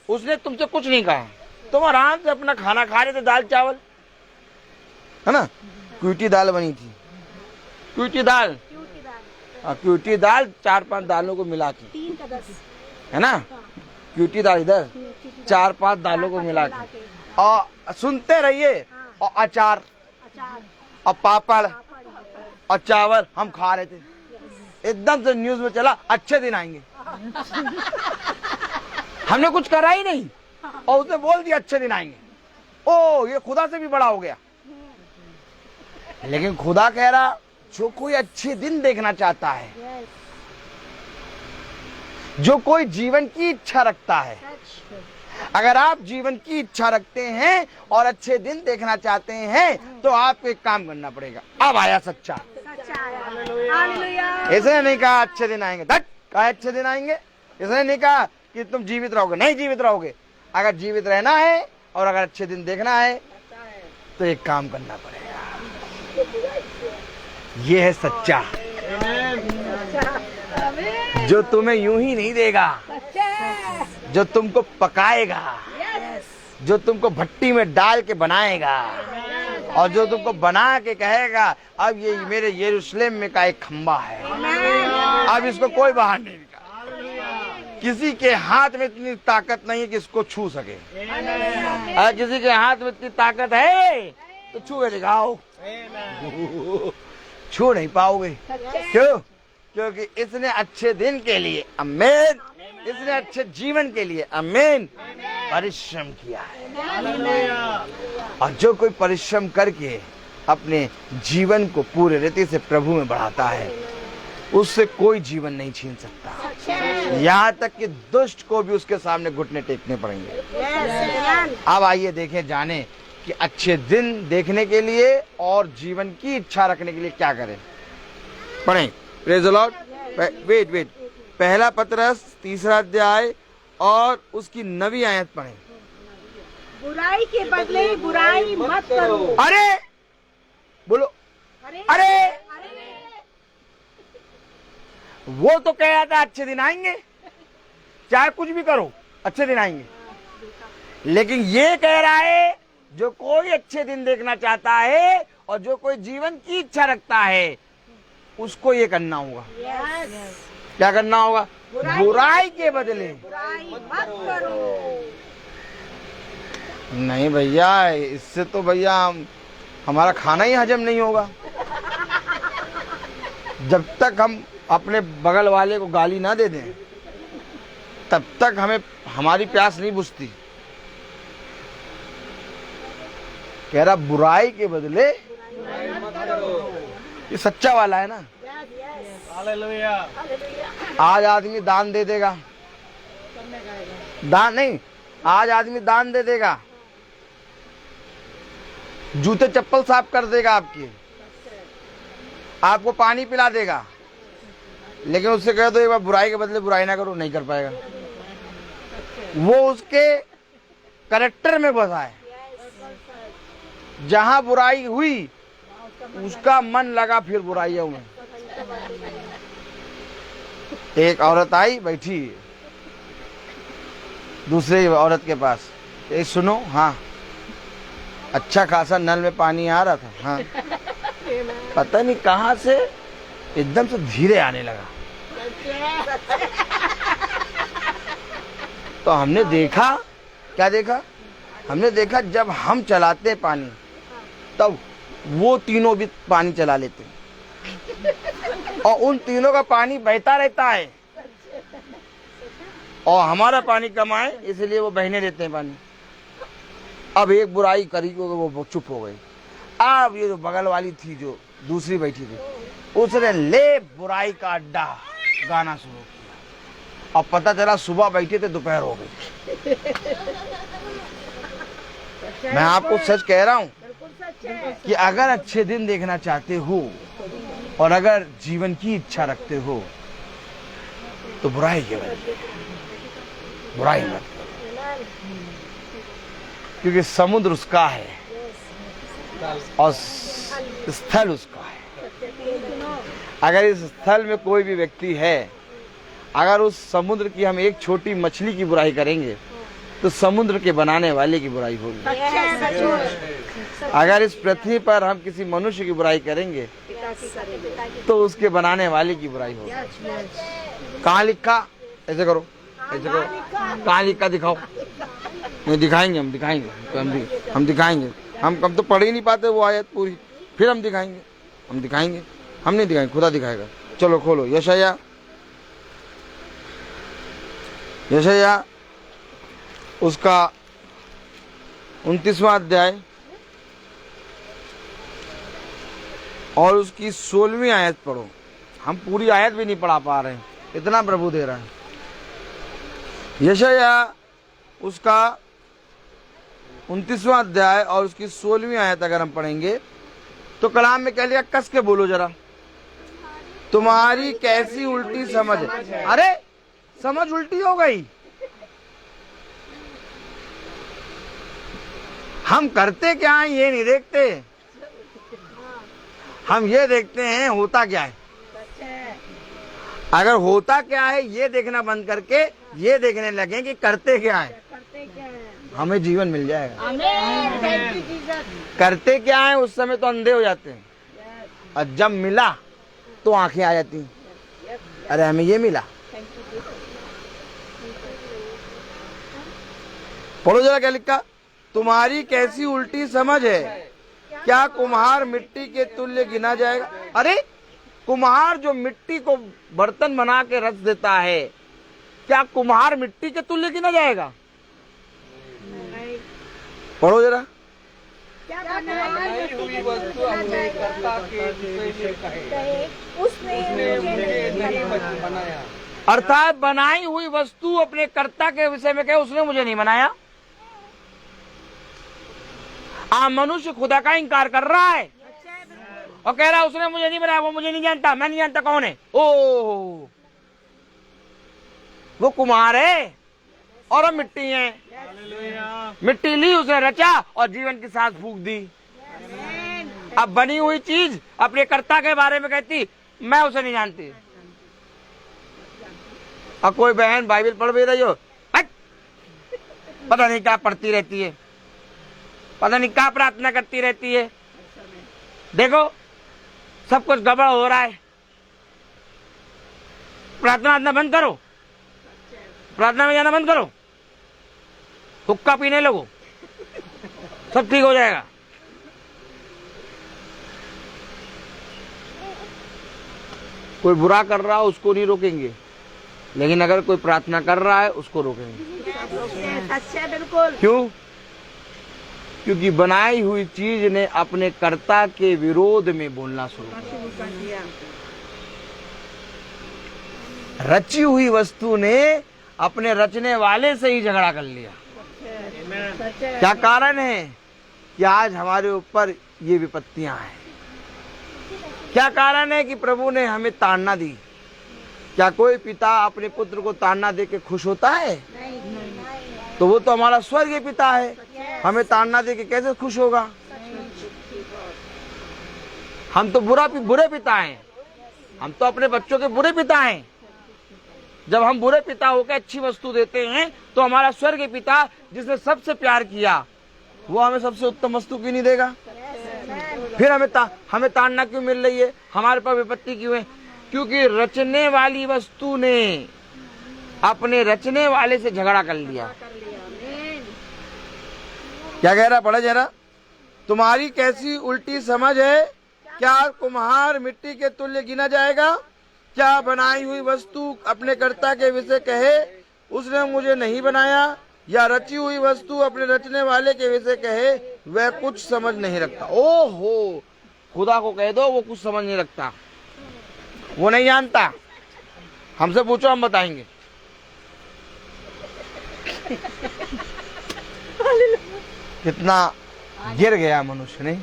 उसने तुमसे कुछ नहीं कहा, तुम आराम से अपना खाना खा रहे थे, दाल चावल, है ना? क्यूटी दाल बनी थी, क्यूटी दाल, क्यूटी दाल 4-5 दालों को मिला के, है ना? क्यूटी दाल इधर 4-5 दालों को मिला के, और सुनते रहिए, और अचार और पापड़ और चावल हम खा रहे थे। एकदम से न्यूज में चला अच्छे दिन आएंगे। हमने कुछ करा ही नहीं और उसने बोल दिया अच्छे दिन आएंगे। ओ, ये खुदा से भी बड़ा हो गया। लेकिन खुदा कह रहा जो कोई अच्छे दिन देखना चाहता है, जो कोई जीवन की इच्छा रखता है, अगर आप जीवन की इच्छा रखते हैं और अच्छे दिन देखना चाहते हैं तो आपको एक काम करना पड़ेगा। अब आया सच्चा। इसने नहीं कहा अच्छे दिन आएंगे, धट, कहा अच्छे दिन आएंगे। इसने नहीं कहा कि तुम जीवित रहोगे, नहीं जीवित रहोगे। अगर जीवित रहना है और अगर अच्छे दिन देखना है तो एक काम करना पड़ेगा। ये है सच्चा, जो तुम्हें यूं ही नहीं देगा, जो तुमको पकाएगा, जो तुमको भट्टी में डाल के बनाएगा, और जो तुमको बना के कहेगा अब ये मेरे यरूशलेम में का एक खंबा है, अब इसको कोई बाहर नहीं निकाल। किसी के हाथ में इतनी ताकत नहीं है कि इसको छू सके। अगर किसी के हाथ में इतनी ताकत है तो छू के दिखाओ, छू नहीं पाओगे। क्यों? क्योंकि इसने अच्छे दिन के लिए, आमीन, इसने अच्छे जीवन के लिए, आमीन, परिश्रम किया है। और जो कोई परिश्रम करके अपने जीवन को पूरे रीति से प्रभु में बढ़ाता है, उससे कोई जीवन नहीं छीन सकता। यहाँ तक कि दुष्ट को भी उसके सामने घुटने टेकने पड़ेंगे। अब आइए देखें, जाने कि अच्छे दिन देखने के लिए और जीवन की इच्छा रखने के लिए क्या करें। पढ़ें, प्रेज़ द लॉर्ड। वेट, पहला पतरस 3 अध्याय और उसकी 9वीं आयत पढ़ें। बुराई के बदले बुराई मत करो। अरे बोलो, अरे वो तो कह रहा था अच्छे दिन आएंगे, चाहे कुछ भी करो अच्छे दिन आएंगे। लेकिन ये कह रहा है जो कोई अच्छे दिन देखना चाहता है और जो कोई जीवन की इच्छा रखता है उसको ये करना होगा। क्या करना होगा? बुराई के बदले मत करो। नहीं भैया, इससे तो भैया हमारा खाना ही हजम नहीं होगा। जब तक हम अपने बगल वाले को गाली ना दे दें तब तक हमें हमारी प्यास नहीं बुझती। कह रहा बुराई के बदले ये सच्चा वाला है ना। आज आदमी दान दे देगा, दान नहीं, आज आदमी दान दे देगा, जूते चप्पल साफ कर देगा आपकी, आपको पानी पिला देगा, लेकिन उससे कह दो एक बार बुराई के बदले बुराई ना करो, नहीं कर पाएगा। वो उसके कैरेक्टर में बसा है। जहां बुराई हुई उसका मन लगा फिर बुराइयों में। एक औरत आई बैठी दूसरे औरत के पास, ये सुनो, हाँ अच्छा खासा नल में पानी आ रहा था, हाँ पता नहीं कहां से एकदम से धीरे आने लगा। तो हमने देखा, क्या देखा? हमने देखा जब हम चलाते पानी तब वो तीनों भी पानी चला लेते और उन तीनों का पानी बहता रहता है और हमारा पानी कम आए इसलिए वो बहने देते हैं पानी। अब एक बुराई करी वो चुप हो गई। अब ये जो बगल वाली थी, जो दूसरी बैठी थी, उसने ले बुराई का अड्डा गाना शुरू किया। अब पता चला सुबह बैठे थे दोपहर हो गई। मैं आपको सच कह रहा हूं कि अगर अच्छे दिन देखना चाहते हो और अगर जीवन की इच्छा रखते हो तो बुराई के बदले बुराई मत करो, क्योंकि समुद्र उसका है और स्थल उसका है। अगर इस स्थल में कोई भी व्यक्ति है, अगर उस समुद्र की हम एक छोटी मछली की बुराई करेंगे तो समुद्र के बनाने वाले की बुराई होगी। अगर इस पृथ्वी पर हम किसी मनुष्य की बुराई करेंगे तो उसके बनाने वाले की बुराई होगी। कहाँ लिखा? ऐसे करो, ऐसे करो, कहाँ लिखा दिखाओ। नहीं दिखाएंगे, हम दिखाएंगे, हम दिखाएंगे। हम तो पढ़ ही नहीं पाते वो आयत पूरी, फिर हम दिखाएंगे, हम दिखाएंगे। हम नहीं दिखाएंगे, खुदा दिखाएगा। चलो खोलो यशाया, यशाया उसका 29वां अध्याय और उसकी 16वीं आयत पढ़ो। हम पूरी आयत भी नहीं पढ़ा पा रहे हैं, इतना प्रभु दे रहा है। यशाया उसका 29वां अध्याय और उसकी 16वीं आयत अगर हम पढ़ेंगे तो कलाम में कह लिया, कस के बोलो जरा, तुम्हारी कैसी उल्टी समझ है। अरे समझ उल्टी हो गई। हम करते क्या है ये नहीं देखते, हम ये देखते हैं होता क्या है। अगर होता क्या है ये देखना बंद करके ये देखने लगे कि करते क्या है, हमें जीवन मिल जाएगा। करते क्या है उस समय तो अंधे हो जाते हैं और जब मिला तो आंखें आ जाती हैं, अरे हमें ये मिला। पढ़ो जरा क्या लिखा, तुम्हारी कैसी उल्टी समझ है, क्या कुम्हार मिट्टी के तुल्य गिना जाएगा। अरे कुम्हार जो मिट्टी को बर्तन बना के रख देता है, क्या कुम्हार मिट्टी के तुल्य गिना जाएगा? पढ़ो जरा, हुई वस्तु अपने कर्ता के विषय में कहे, उसने मुझे नहीं बनाया। अर्थात बनाई हुई वस्तु अपने कर्ता के विषय में कहे, उसने मुझे नहीं बनाया। मनुष्य खुदा का इंकार कर रहा है और कह रहा है उसने मुझे नहीं बनाया, वो मुझे नहीं जानता, मैं नहीं जानता कौन है। ओ वो कुम्हार है और हम मिट्टी हैं। मिट्टी ली उसने रचा और जीवन की सांस फूंक दी। अब बनी हुई चीज अपने कर्ता के बारे में कहती मैं उसे नहीं जानती। अब कोई बहन बाइबल पढ़ भी रही हो, पता नहीं क्या पढ़ती रहती है, पता नहीं क्या प्रार्थना करती रहती है। देखो सब कुछ गड़बड़ हो रहा है। प्रार्थना बंद करो, प्रार्थना में जाना बंद करो, हुक्का पीने लगो, सब ठीक हो जाएगा। कोई बुरा कर रहा है उसको नहीं रोकेंगे, लेकिन अगर कोई प्रार्थना कर रहा है उसको रोकेंगे। अच्छा बिल्कुल। क्यों? क्योंकि बनाई हुई चीज ने अपने कर्ता के विरोध में बोलना शुरू कर दिया। रची हुई वस्तु ने अपने रचने वाले से ही झगड़ा कर लिया। क्या कारण है कि आज हमारे ऊपर ये विपत्तियां हैं? क्या कारण है कि प्रभु ने हमें ताड़ना दी? क्या कोई पिता अपने पुत्र को ताड़ना दे के खुश होता है? तो वो तो हमारा स्वर्गीय पिता है, हमें ताड़ना दे के कैसे खुश होगा? हम तो बुरे पिता हैं, हम तो अपने बच्चों के बुरे पिता हैं। जब हम बुरे पिता होकर अच्छी वस्तु देते हैं तो हमारा स्वर्गीय पिता जिसने सबसे प्यार किया वो हमें सबसे उत्तम वस्तु क्यों नहीं देगा? फिर हमें ताड़ना क्यों मिल रही है, हमारे पर विपत्ति क्यों है? क्योंकि रचने वाली वस्तु ने अपने रचने वाले से झगड़ा कर लिया। क्या कह रहा, पढ़ा जरा। तुम्हारी कैसी उल्टी समझ है, क्या कुम्हार मिट्टी के तुल्य गिना जाएगा? क्या बनाई हुई वस्तु अपने कर्ता के विषय कहे उसने मुझे नहीं बनाया, या रची हुई वस्तु अपने रचने वाले के विषय कहे वह कुछ समझ नहीं रखता। ओहो, खुदा को कह दो वो कुछ समझ नहीं रखता, वो नहीं जानता। हमसे पूछो, हम बताएंगे। कितना गिर गया मनुष्य, नहीं?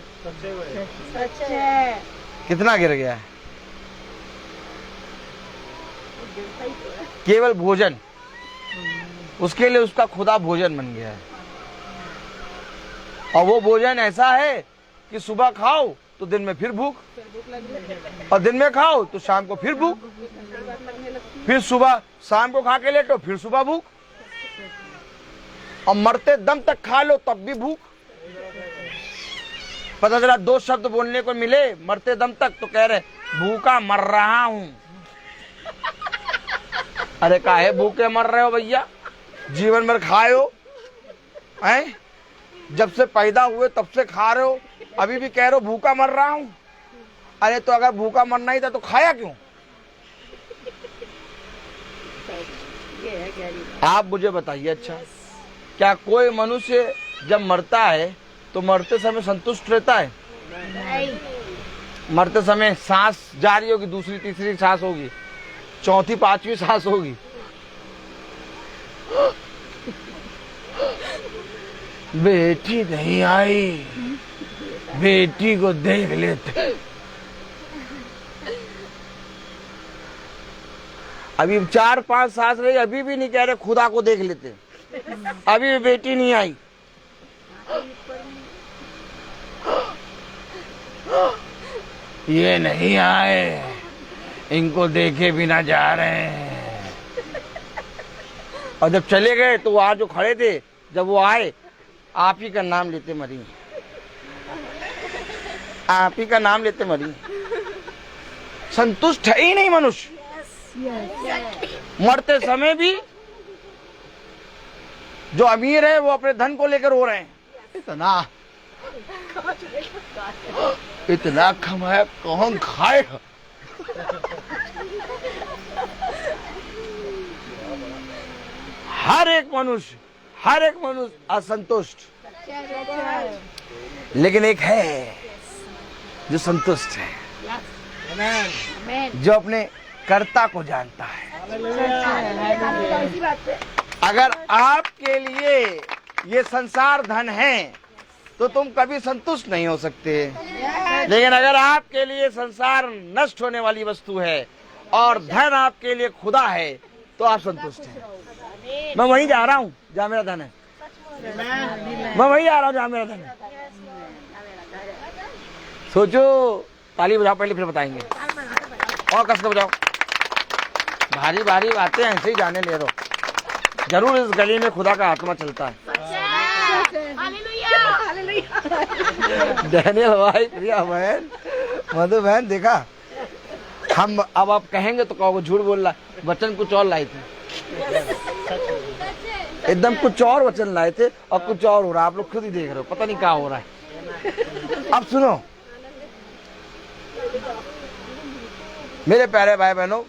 कितना गिर गया है। केवल भोजन, उसके लिए उसका खुदा भोजन बन गया है। और वो भोजन ऐसा है कि सुबह खाओ तो दिन में फिर भूख, और दिन में खाओ तो शाम को फिर भूख, फिर सुबह शाम को खा के लेटो फिर सुबह भूख, और मरते दम तक खा लो तब भी भूख। पता चला 2 शब्द बोलने को मिले मरते दम तक तो कह रहे भूखा मर रहा हूं। अरे काहे भूखे मर रहे हो भैया, जीवन भर खाए हो हैं? जब से पैदा हुए तब से खा रहे हो, अभी भी कह रहे हो भूखा मर रहा हूं। अरे तो अगर भूखा मरना ही था तो खाया क्यों? आप मुझे बताइए, अच्छा क्या कोई मनुष्य जब मरता है तो मरते समय संतुष्ट रहता है? मरते समय सांस जारी होगी, दूसरी तीसरी सांस होगी, चौथी पांचवी सांस होगी। बेटी नहीं आई, बेटी को देख लेते। अभी 4-5 सांस रही, अभी भी नहीं कह रहे खुदा को देख लेते, अभी भी बेटी नहीं आई। ये नहीं आए, इनको देखे बिना जा रहे हैं। और जब चले गए तो वहां जो खड़े थे, जब वो आए आप ही का नाम लेते मरी, आप ही का नाम लेते मरी। संतुष्ट है ही नहीं मनुष्य। मरते समय भी जो अमीर है वो अपने धन को लेकर रो रहे हैं, इतना कमाया कौन खाएगा। हर एक मनुष्य असंतुष्ट, लेकिन एक है जो संतुष्ट है, जो अपने कर्ता को जानता है। अगर आपके लिए ये संसार धन है तो तुम कभी संतुष्ट नहीं हो सकते, लेकिन अगर आपके लिए संसार नष्ट होने वाली वस्तु है और धन आपके लिए खुदा है तो आप संतुष्ट हैं। मैं वहीं जा रहा हूँ जहाँ मेरा धन है, मैं वहीं जा रहा हूँ जहाँ मेरा धन है। सोचो, ताली बजाओ पहले फिर बताएंगे, और कस के बजाओ। भारी भारी बातें ऐसे ही जाने ले रहो, जरूर इस गली में खुदा का आत्मा चलता है। डैनियल भाई, प्रिया बहन, मधु बहन, देखा हम अब आप कहेंगे तो कहोगे झूठ बोल रहा, वचन कुछ और लाए थे, एकदम कुछ और वचन लाए थे और कुछ और हो रहा। आप लोग खुद ही देख रहे हो, पता नहीं क्या हो रहा है। अब सुनो मेरे प्यारे भाई बहनों,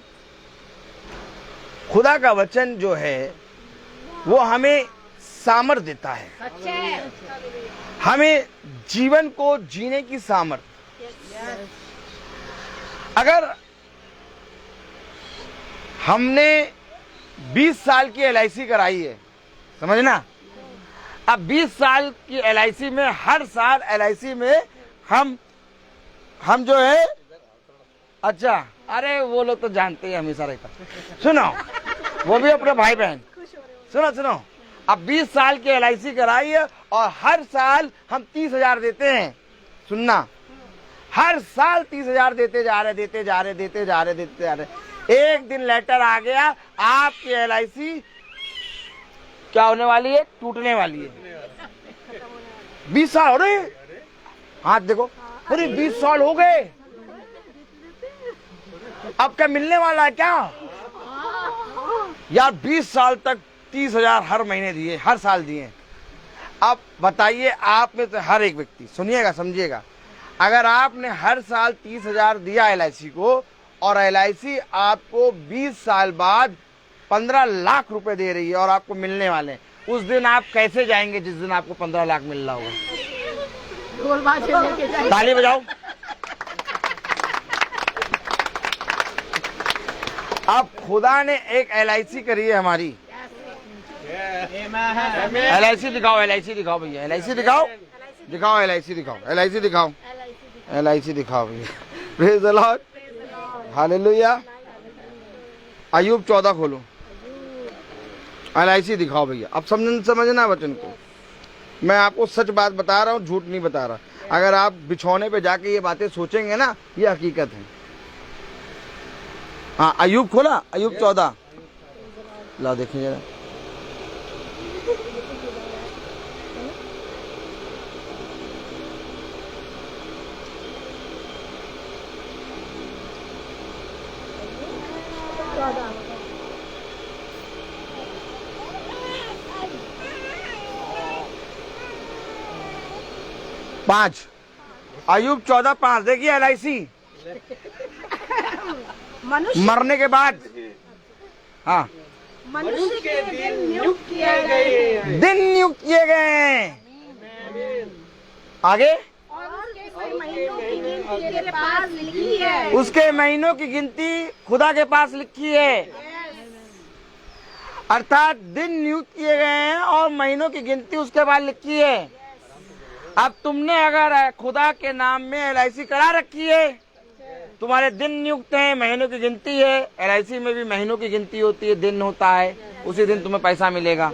खुदा का वचन जो है वो हमें सामर्थ देता है, हमें जीवन को जीने की सामर्थ। अगर हमने 20 साल की LIC कराई है, समझना, अब 20 साल की LIC में हर साल LIC में हम जो है, अच्छा, अरे वो लोग तो जानते हैं हमेशा रहता। सुनो, वो भी अपने भाई बहन, सुनो, अब 20 साल की LIC कराई है और हर साल हम 30,000 देते हैं। सुनना, हर साल 30,000 देते जा रहे। एक दिन लेटर आ गया, आपकी LIC क्या होने वाली है? टूटने वाली है। 20 साल हो रहे, हाथ देखो, पूरे 20 साल हो गए, अब क्या मिलने वाला है क्या? यार 20 साल तक 30,000 हर महीने दिए, हर साल दिए। अब बताइए, आप में से हर एक व्यक्ति सुनिएगा, समझिएगा, अगर आपने हर साल 30,000 दिया LIC को और LIC आपको 20 साल बाद 15 लाख रुपए दे रही है और आपको मिलने वाले हैं, उस दिन आप कैसे जाएंगे जिस दिन आपको 15 लाख मिल रहा होगा? ताली बजाओ। अब खुदा ने एक LIC करी है हमारी। LIC दिखाओ, LIC दिखाओ भैया, LIC दिखाओ, दिखाओ LIC दिखाओ, LIC दिखाओ, LIC दिखाओ भैया। Praise the Lord, hallelujah. अय्यूब 14 खोलो, LIC दिखाओ भैया। अब समझना वचन को, मैं आपको सच बात बता रहा हूँ, झूठ नहीं बता रहा। अगर आप बिछौने पे जाके ये बातें सोचेंगे ना, ये हकीकत है। हाँ, अय्यूब खोला, अय्यूब 14 लाओ, देखिए जरा। पांच, अय्यूब 14:5 देखिए। LIC मरने के बाद, हाँ, मनुष्य के दिन नियुक्त किए गए, दिन नियुक्त किए गए। आगे, उसके महीनों की गिनती खुदा के पास लिखी है। अर्थात दिन नियुक्त किए गए हैं और महीनों की गिनती उसके बाद लिखी है। अब तुमने अगर खुदा के नाम में LIC करा रखी है, तुम्हारे दिन नियुक्त हैं, महीनों की गिनती है। LIC में भी महीनों की गिनती होती है, दिन होता है, उसी दिन तुम्हें पैसा मिलेगा।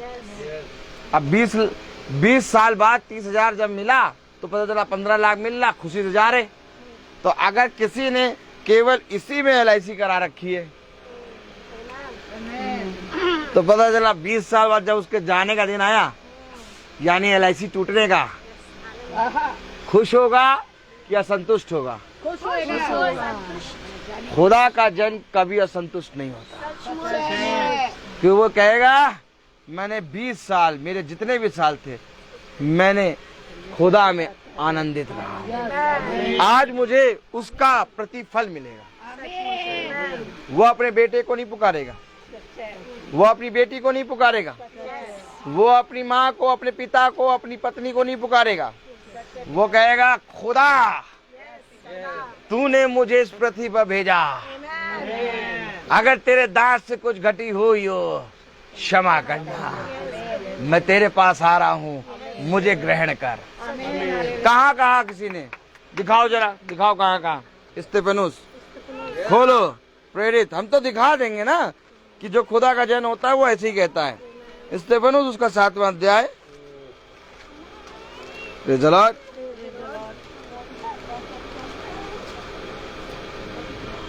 अब 20 साल बाद 30,000 जब मिला तो पता चला 15 लाख मिल रहा, खुशी से जा रहे। तो अगर किसी ने केवल इसी में LIC करा रखी है तो पता चला 20 साल बाद जब उसके जाने का दिन आया, यानी LIC टूटने का, खुश होगा या असंतुष्ट होगा? खुदा का जन कभी असंतुष्ट नहीं होता, क्योंकि वो कहेगा मैंने 20 साल, मेरे जितने भी साल थे, मैंने खुदा में आनंदित रहा, आज मुझे उसका प्रतिफल मिलेगा। वो अपने बेटे को नहीं पुकारेगा, वो अपनी बेटी को नहीं पुकारेगा, वो अपनी माँ को, अपने पिता को, अपनी पत्नी को नहीं पुकारेगा। वो कहेगा खुदा तूने मुझे इस पृथ्वी पर भेजा, अगर तेरे दांत से कुछ घटी हुई हो क्षमा करना, मैं तेरे पास आ रहा हूँ, मुझे ग्रहण कर। कहाँ कहा किसी ने? दिखाओ जरा, दिखाओ कहाँ कहाँ। स्तेफनुस खोलो, प्रेरित। हम तो दिखा देंगे ना कि जो खुदा का जन होता है वो ऐसे ही कहता है। स्तेफनुस उसका 7वां अध्याय,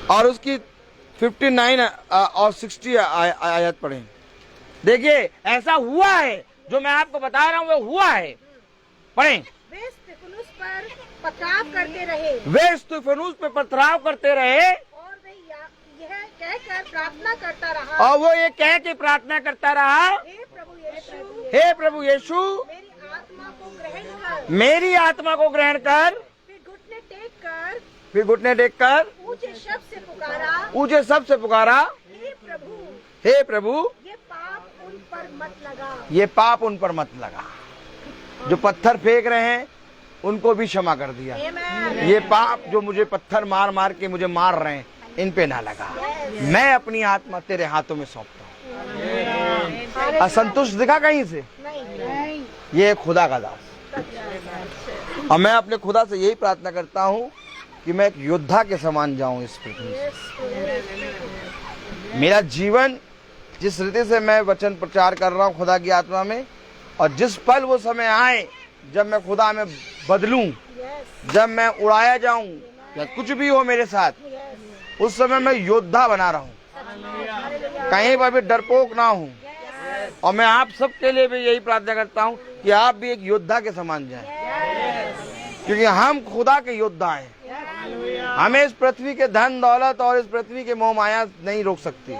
और उसकी 59 और 60 आयत पढ़ें। देखिए ऐसा हुआ है, जो मैं आपको बता रहा हूँ वो हुआ है। पढ़ें। वे स्तिफनुस पर पथराव करते रहे, वे स्तिफनुस पर पथराव करते रहे, और वे यह कहकर प्रार्थना करता रहा, और वो ये कह के प्रार्थना करता रहा, हे प्रभु यीशु, हे प्रभु यीशु, मेरी आत्मा को ग्रहण कर। मेरी आत्मा को ग्रहण कर। फिर घुटने टेक कर, फिर घुटने टेक कर ऊंचे शब्द से पुकारा, ऊंचे शब्द से पुकारा, हे प्रभु, हे प्रभु, ये पाप उन पर मत लगा। ये पाप उन पर मत लगा। जो पत्थर फेंक रहे हैं उनको भी क्षमा कर दिया। ये पाप जो मुझे पत्थर मार मार के मुझे मार रहे हैं, इन पे ना लगा। मैं अपनी आत्मा तेरे हाथों में सौंपता हूँ। असंतुष्ट दिखा कहीं से? ये खुदा का दास। और मैं अपने खुदा से यही प्रार्थना करता हूँ कि मैं एक योद्धा के समान जाऊं इस पृथ्वी से। मेरा जीवन जिस रीति से मैं वचन प्रचार कर रहा हूँ खुदा की आत्मा में, और जिस पल वो समय आए जब मैं खुदा में बदलूं, जब मैं उड़ाया जाऊं, या कुछ भी हो मेरे साथ, उस समय मैं योद्धा बना रहा हूँ, कहीं पर भी डरपोक ना हूँ। और मैं आप सबके लिए भी यही प्रार्थना करता हूँ कि आप भी एक योद्धा के समान जाएं, क्योंकि हम खुदा के योद्धा हैं। हमें इस पृथ्वी के धन दौलत और इस पृथ्वी के मोह माया नहीं रोक सकती।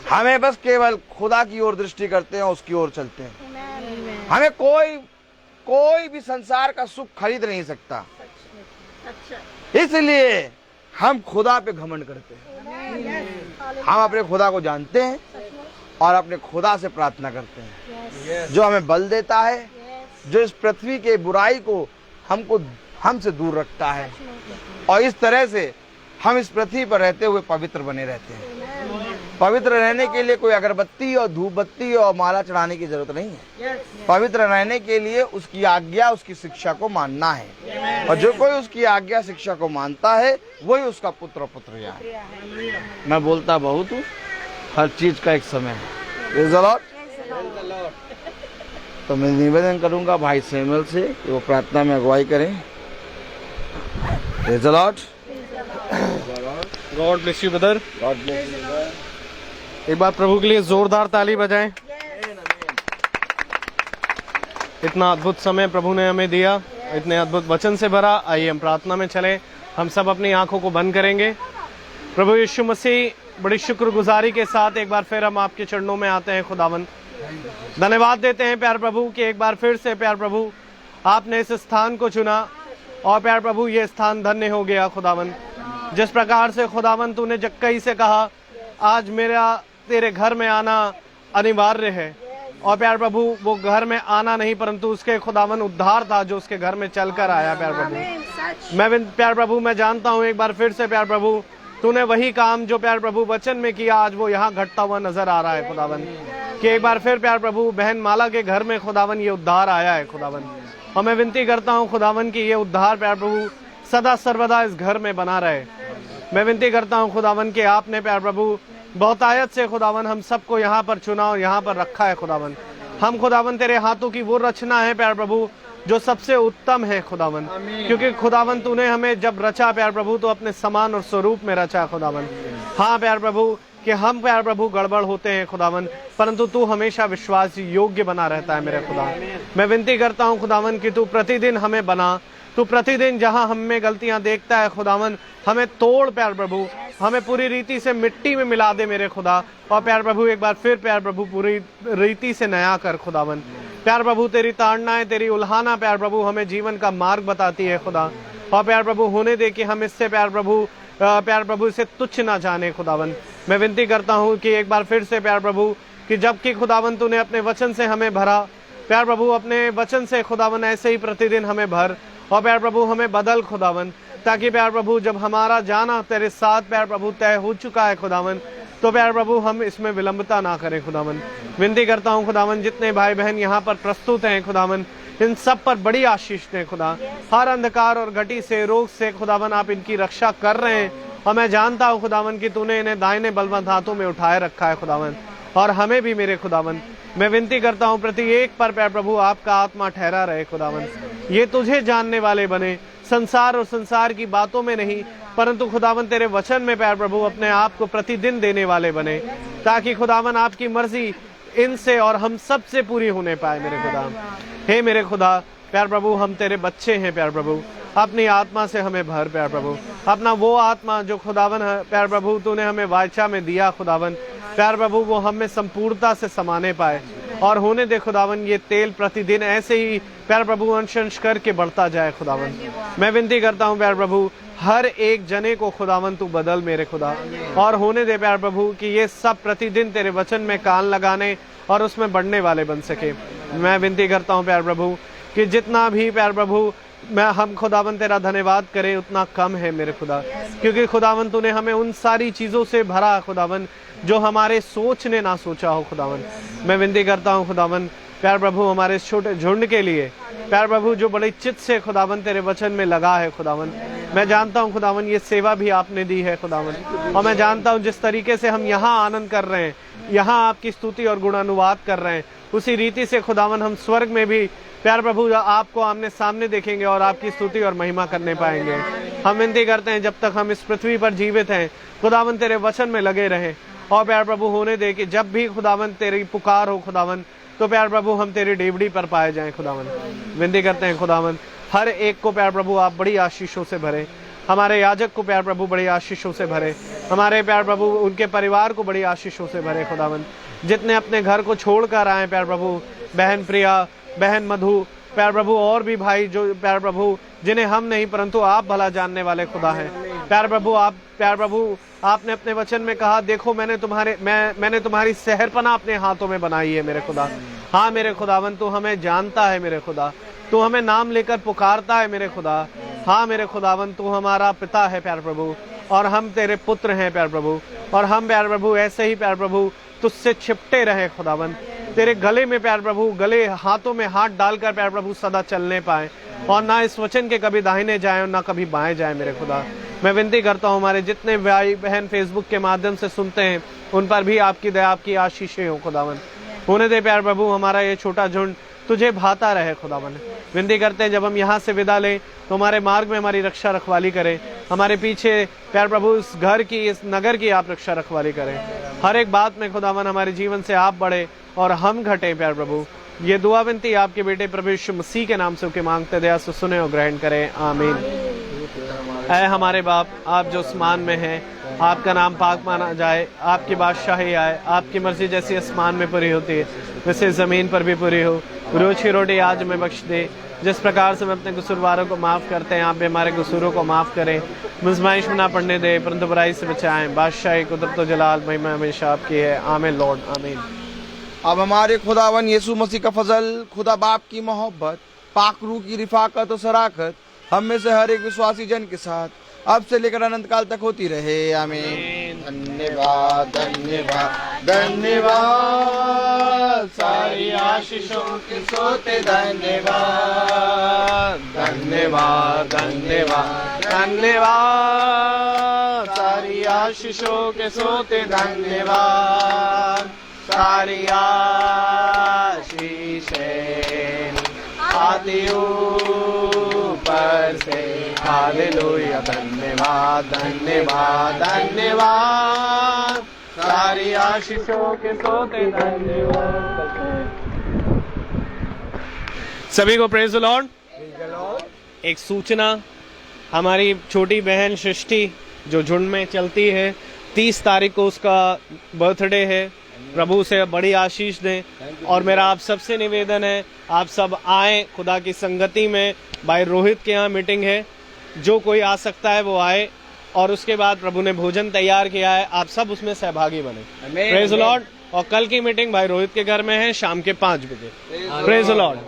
हमें बस केवल खुदा की ओर दृष्टि करते हैं, उसकी ओर चलते हैं। हमें कोई भी संसार का सुख खरीद नहीं सकता, इसलिए हम खुदा पे घमंड करते हैं। हम अपने खुदा को जानते हैं और अपने खुदा से प्रार्थना करते हैं, जो हमें बल देता है, जो इस पृथ्वी के बुराई को हमसे दूर रखता है, और इस तरह से हम इस पृथ्वी पर रहते हुए पवित्र बने रहते हैं। पवित्र रहने के लिए कोई अगरबत्ती और धूप बत्ती और माला चढ़ाने की जरूरत नहीं है। पवित्र रहने के लिए उसकी आज्ञा, उसकी शिक्षा को मानना है, और जो कोई उसकी आज्ञा शिक्षा को मानता है वही उसका पुत्र पुत्रिया है। मैं बोलता बहुत हूँ, हर चीज का एक समय है। Praise the Lord। तो मैं निवेदन करूंगा भाई सैमुअल से कि वो प्रार्थना में अगुवाई करें। Praise the Lord। God bless you brother. God bless you, brother। एक बार प्रभु के लिए जोरदार ताली बजाएं। इतना अद्भुत समय प्रभु ने हमें दिया, इतने अद्भुत वचन से भरा। आइए हम प्रार्थना में चलें। हम सब अपनी आंखों को बंद करेंगे। प्रभु यीशु मसीह, बड़ी शुक्रगुजारी के साथ एक बार फिर हम आपके चरणों में आते हैं। खुदावन धन्यवाद देते हैं प्यार प्रभु कि एक बार फिर से प्यार प्रभु आपने इस स्थान को चुना, और प्यार प्रभु ये स्थान धन्य हो गया। खुदावन जिस प्रकार से खुदावन तूने जक्कई से कहा, आज मेरा तेरे घर में आना अनिवार्य है, और प्यार प्रभु वो घर में आना नहीं परंतु उसके खुदावन उद्धार था जो उसके घर में चलकर आया। प्यार प्रभु प्यार प्रभु मैं जानता हूँ एक बार फिर से प्यार प्रभु तूने वही काम जो प्यार प्रभु वचन में किया, आज वो यहाँ घटता हुआ नजर आ रहा है। खुदावन कि एक बार फिर प्यार प्रभु बहन माला के घर में खुदावन ये उद्धार आया है। खुदावन और मैं विनती करता हूँ खुदावन की ये उद्धार प्यार प्रभु सदा सर्वदा इस घर में बना रहे। मैं विनती करता हूँ खुदावन कि आपने प्यार प्रभु बहुतायत से खुदावन हम सबको यहाँ पर चुना और यहाँ पर रखा है। खुदावन हम खुदावन तेरे हाथों की वो रचना है प्यार प्रभु जो सबसे उत्तम है। खुदावन क्योंकि खुदावन तूने हमें जब रचा प्यार प्रभु तो अपने समान और स्वरूप में रचा। खुदावन हाँ प्यार प्रभु कि हम प्यार प्रभु गड़बड़ होते हैं खुदावन, परंतु तू हमेशा विश्वास योग्य बना रहता है। मेरे खुदा मैं विनती करता हूँ खुदावन कि तू प्रतिदिन हमें बना, तू प्रतिदिन जहाँ हम में गलतियां देखता है खुदावन हमें तोड़ प्यार प्रभु, हमें पूरी रीति से मिट्टी में मिला दे मेरे खुदा। और प्यार प्रभु एक बार फिर प्यार प्रभु पूरी रीति से नया कर। खुदावन प्यार प्रभु तेरी ताड़नाएं, तेरी उल्हाना प्यार प्रभु हमें जीवन का मार्ग बताती है खुदा। और प्यार प्रभु होने दे कि हम इससे प्यार प्रभु इसे तुच्छ ना जाने। खुदावन मैं विनती करता हूँ कि एक बार फिर से प्यार प्रभु कि जबकि खुदावन तूने अपने वचन से हमें भरा प्यार प्रभु, अपने वचन से खुदावन ऐसे ही प्रतिदिन हमें भर और प्यार प्रभु हमें बदल खुदावन, ताकि प्यार प्रभु जब हमारा जाना तेरे साथ प्यार प्रभु तय हो चुका है खुदावन तो प्यार प्रभु हम इसमें विलंबता ना करें। खुदावन विनती करता हूँ खुदावन जितने भाई बहन यहाँ पर प्रस्तुत हैं खुदावन इन सब पर बड़ी आशीष दें खुदा। हर अंधकार और घटी से, रोग से खुदावन आप इनकी रक्षा कर रहे हैं, और मैं जानता हूँ खुदावन कि तूने इन्हें दाहिने बलवंत हाथों में उठाए रखा है खुदावन। और हमें भी मेरे खुदावन मैं विनती करता हूँ प्रत्येक पर प्यार प्रभु आपका आत्मा ठहरा रहे खुदावन। ये तुझे जानने वाले बने, संसार और संसार की बातों में नहीं परंतु खुदावन तेरे वचन में प्यार प्रभु अपने आप को प्रतिदिन देने वाले बने, ताकि खुदावन आपकी मर्जी इनसे और हम सब से पूरी होने पाए। मेरे खुदा हे मेरे खुदा प्यार प्रभु हम तेरे बच्चे हैं प्यार प्रभु, अपनी आत्मा से हमें भर प्यार प्रभु, अपना वो आत्मा जो खुदावन है प्यार प्रभु तूने हमें वाचा में दिया खुदावन प्यार प्रभु वो हमें संपूर्णता से समाने पाए। और होने दे खुदावन ये तेल प्रतिदिन ऐसे ही प्यार प्रभु अंश अंश करके बढ़ता जाए। खुदावन मैं विनती करता हूँ प्यार प्रभु हर एक जने को खुदावन तू बदल मेरे खुदा, और होने दे प्यार प्रभु कि ये सब प्रतिदिन तेरे वचन में कान लगाने और उसमें बढ़ने वाले बन सके। मैं विनती करता हूँ प्यार प्रभु कि जितना भी प्यार प्रभु मैं हम खुदावन तेरा धन्यवाद करें उतना कम है मेरे खुदा, क्योंकि खुदावन तूने हमें उन सारी चीज़ों से भरा खुदावन जो हमारे सोच ने ना सोचा हो। खुदावन मैं विनती करता हूँ खुदावन प्यार प्रभु हमारे छोटे झुंड के लिए प्यार प्रभु जो बड़े चित्त से खुदावन तेरे वचन में लगा है खुदावन, मैं जानता हूँ खुदावन ये सेवा भी आपने दी है खुदावन, और मैं जानता हूँ जिस तरीके से हम यहाँ आनंद कर रहे हैं, यहाँ आपकी स्तुति और गुणानुवाद कर रहे हैं, उसी रीति से खुदावन हम स्वर्ग में भी प्यारे प्रभु आपको आमने सामने देखेंगे और आपकी स्तुति और महिमा करने पाएंगे। हम विनती करते हैं जब तक हम इस पृथ्वी पर जीवित हैं खुदावन तेरे वचन में लगे रहें और प्यारे प्रभु होने दे कि जब भी खुदावन तेरी पुकार हो खुदावन तो प्यारे प्रभु हम तेरी डेवड़ी पर पाए जाएं। खुदावन विनती करते हैं खुदावन हर एक को प्यारे प्रभु आप बड़ी आशीषों से भरे, हमारे याजक को प्यारे प्रभु बड़ी आशीषों से भरे, हमारे प्यारे प्रभु उनके परिवार को बड़ी आशीषों से भरे। खुदावन जितने अपने घर को छोड़कर आए प्यारे प्रभु, बहन प्रिया, बहन मधु, प्यारे प्रभु और भी भाई जो प्यारे प्रभु जिन्हें हम नहीं परंतु आप भला जानने वाले खुदा हैं। प्यारे प्रभु आपने अपने वचन में कहा देखो मैंने तुम्हारी सहरपना अपने हाथों में बनाई है मेरे खुदा। हाँ मेरे खुदावन तू हमें जानता है मेरे खुदा, तू हमें नाम लेकर पुकारता है मेरे खुदा। हाँ मेरे खुदावन तू हमारा पिता है प्यारे प्रभु और हम तेरे पुत्र हैं प्यारे प्रभु, और हम प्यारे प्रभु ऐसे ही प्यारे प्रभु तुझसे चिपटे रहे खुदावन, तेरे गले में प्यारे प्रभु गले हाथों में हाथ डालकर प्यारे प्रभु सदा चलने पाए और ना इस वचन के कभी दाहिने जाए और ना कभी बाएं जाए मेरे खुदा। मैं विनती करता हूँ हमारे जितने भाई बहन फेसबुक के माध्यम से सुनते हैं उन पर भी आपकी दया आपकी आशीषें हो खुदावन। होने दे प्यारे प्रभु हमारा ये छोटा झुंड तुझे भाता रहे खुदावन। विनती करते हैं जब हम यहाँ से विदा लें तो हमारे मार्ग में हमारी रक्षा रखवाली करें, हमारे पीछे प्यारे प्रभु इस घर की इस नगर की आप रक्षा रखवाली करें। हर एक बात में खुदावन हमारे जीवन से आप बढ़े और हम घटे प्यारे प्रभु। ये दुआ विनती आपके बेटे प्रभु यीशु मसीह के नाम से उनके मांगते दया से सुने और ग्रहण करें, आमीन। ऐ हमारे बाप आप जो आसमान में हैं, आपका नाम पाक माना जाए, आपकी बादशाही आए, आपकी मर्जी जैसी आसमान में पूरी होती है वैसे जमीन पर भी पूरी हो। रोज की रोटी आज हमें बख्श दे, जिस प्रकार से हम अपने कसूरवारों को माफ़ करते हैं आप भी हमारे कसूरों को माफ़ करें। मुजमाइश में ना पड़ने दे परंतु बुराई से बचाएं। बादशाही कुदरत व जलाल महिमा हमेशा आपकी है, आमीन लॉर्ड आमीन। अब हमारे खुदावन यीशु मसीह का फजल, खुदा बाप की मोहब्बत, पाक रूह की रिफाकत और सराकत हम में से हर एक विश्वासी जन के साथ अब से लेकर अनंत काल तक होती रहे, आमीन। धन्यवाद धन्यवाद धन्यवाद सारी आशीषों के सोते धन्यवाद धन्यवाद धन्यवाद धन्यवाद सारी आशीषों के सोते धन्यवाद सारी आशीषें आती ऊपर से, हालेलुया। धन्यवाद धन्यवाद धन्यवाद सारी आशीषों के सोते धन्यवाद। सभी को प्रेज द लॉर्ड। एक सूचना, हमारी छोटी बहन सृष्टि जो झुंड में चलती है 30 तारीख को उसका बर्थडे है। प्रभु से बड़ी आशीष दें और मेरा आप सबसे निवेदन है आप सब आए खुदा की संगति में। भाई रोहित के यहाँ मीटिंग है, जो कोई आ सकता है वो आए और उसके बाद प्रभु ने भोजन तैयार किया है, आप सब उसमें सहभागी बने। Praise the Lord. और कल की मीटिंग भाई रोहित के घर में है शाम के 5 बजे। Praise the Lord.